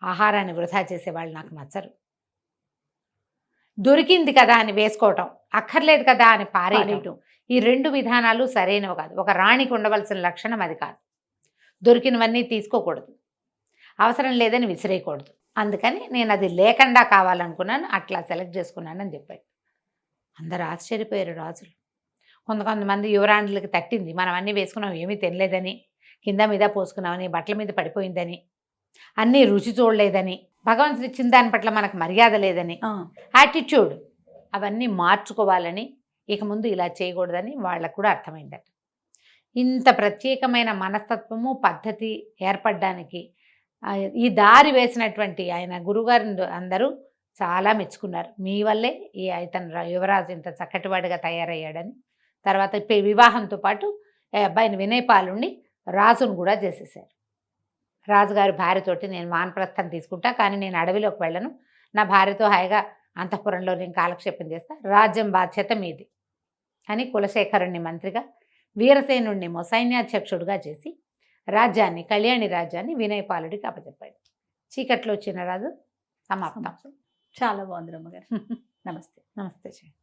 ఆహారాన్ని వృధా చేసేవాళ్ళు నాకు నచ్చరు. దొరికింది కదా అని వేసుకోవటం, అక్కర్లేదు కదా అని పారేయటం, ఈ 2 విధానాలు సరైనవి కాదు. ఒక రాణికి ఉండవలసిన లక్షణం అది కాదు. దొరికినవన్నీ తీసుకోకూడదు, అవసరం లేదని విసిరేయకూడదు. అందుకని నేను అది లేకుండా కావాలనుకున్నాను, అట్లా సెలెక్ట్ చేసుకున్నానని చెప్పాడు. అందరూ ఆశ్చర్యపోయారు రాజులు. కొంతమంది యువరాణులకి తట్టింది, మనం అన్నీ వేసుకున్నాం ఏమీ తినలేదని, కింద మీద పోసుకున్నామని, బట్టల మీద పడిపోయిందని, అన్నీ రుచి చూడలేదని, భగవంతుడు ఇచ్చిన దాని పట్ల మనకు మర్యాద లేదని, యాటిట్యూడ్ అవన్నీ మార్చుకోవాలని, ఇక ముందు ఇలా చేయకూడదని వాళ్ళకు కూడా అర్థమైందట. ఇంత ప్రత్యేకమైన మనస్తత్వము, పద్ధతి ఏర్పడడానికి ఈ దారి వేసినటువంటి ఆయన గురుగారు అందరూ చాలా మెచ్చుకున్నారు. మీ వల్లే ఈ ఇతను యువరాజు ఇంత చక్కటివాడిగా తయారయ్యాడని. తర్వాత వివాహంతో పాటు అబ్బాయిని వినయపాలుణ్ణి రాజును కూడా చేసేసారు. రాజుగారి భార్యతోటి నేను వానప్రస్థం తీసుకుంటా, కానీ నేను అడవిలోకి వెళ్ళను, నా భార్యతో హాయిగా అంతఃపురంలో నేను కాలక్షేపం చేస్తా, రాజ్యం బాధ్యత మీది అని కులశేఖరుణ్ణి మంత్రిగా, వీరసేనుణ్ణి సైన్యాధ్యక్షుడిగా చేసి రాజ్యాన్ని, కళ్యాణి రాజ్యాన్ని వినయపాలుడికి అప్పచెప్పాడు. చీకట్లో చిన్నరాజు సమాప్తం. చాలా బాగుంది రమ్మగారు. నమస్తే. నమస్తే.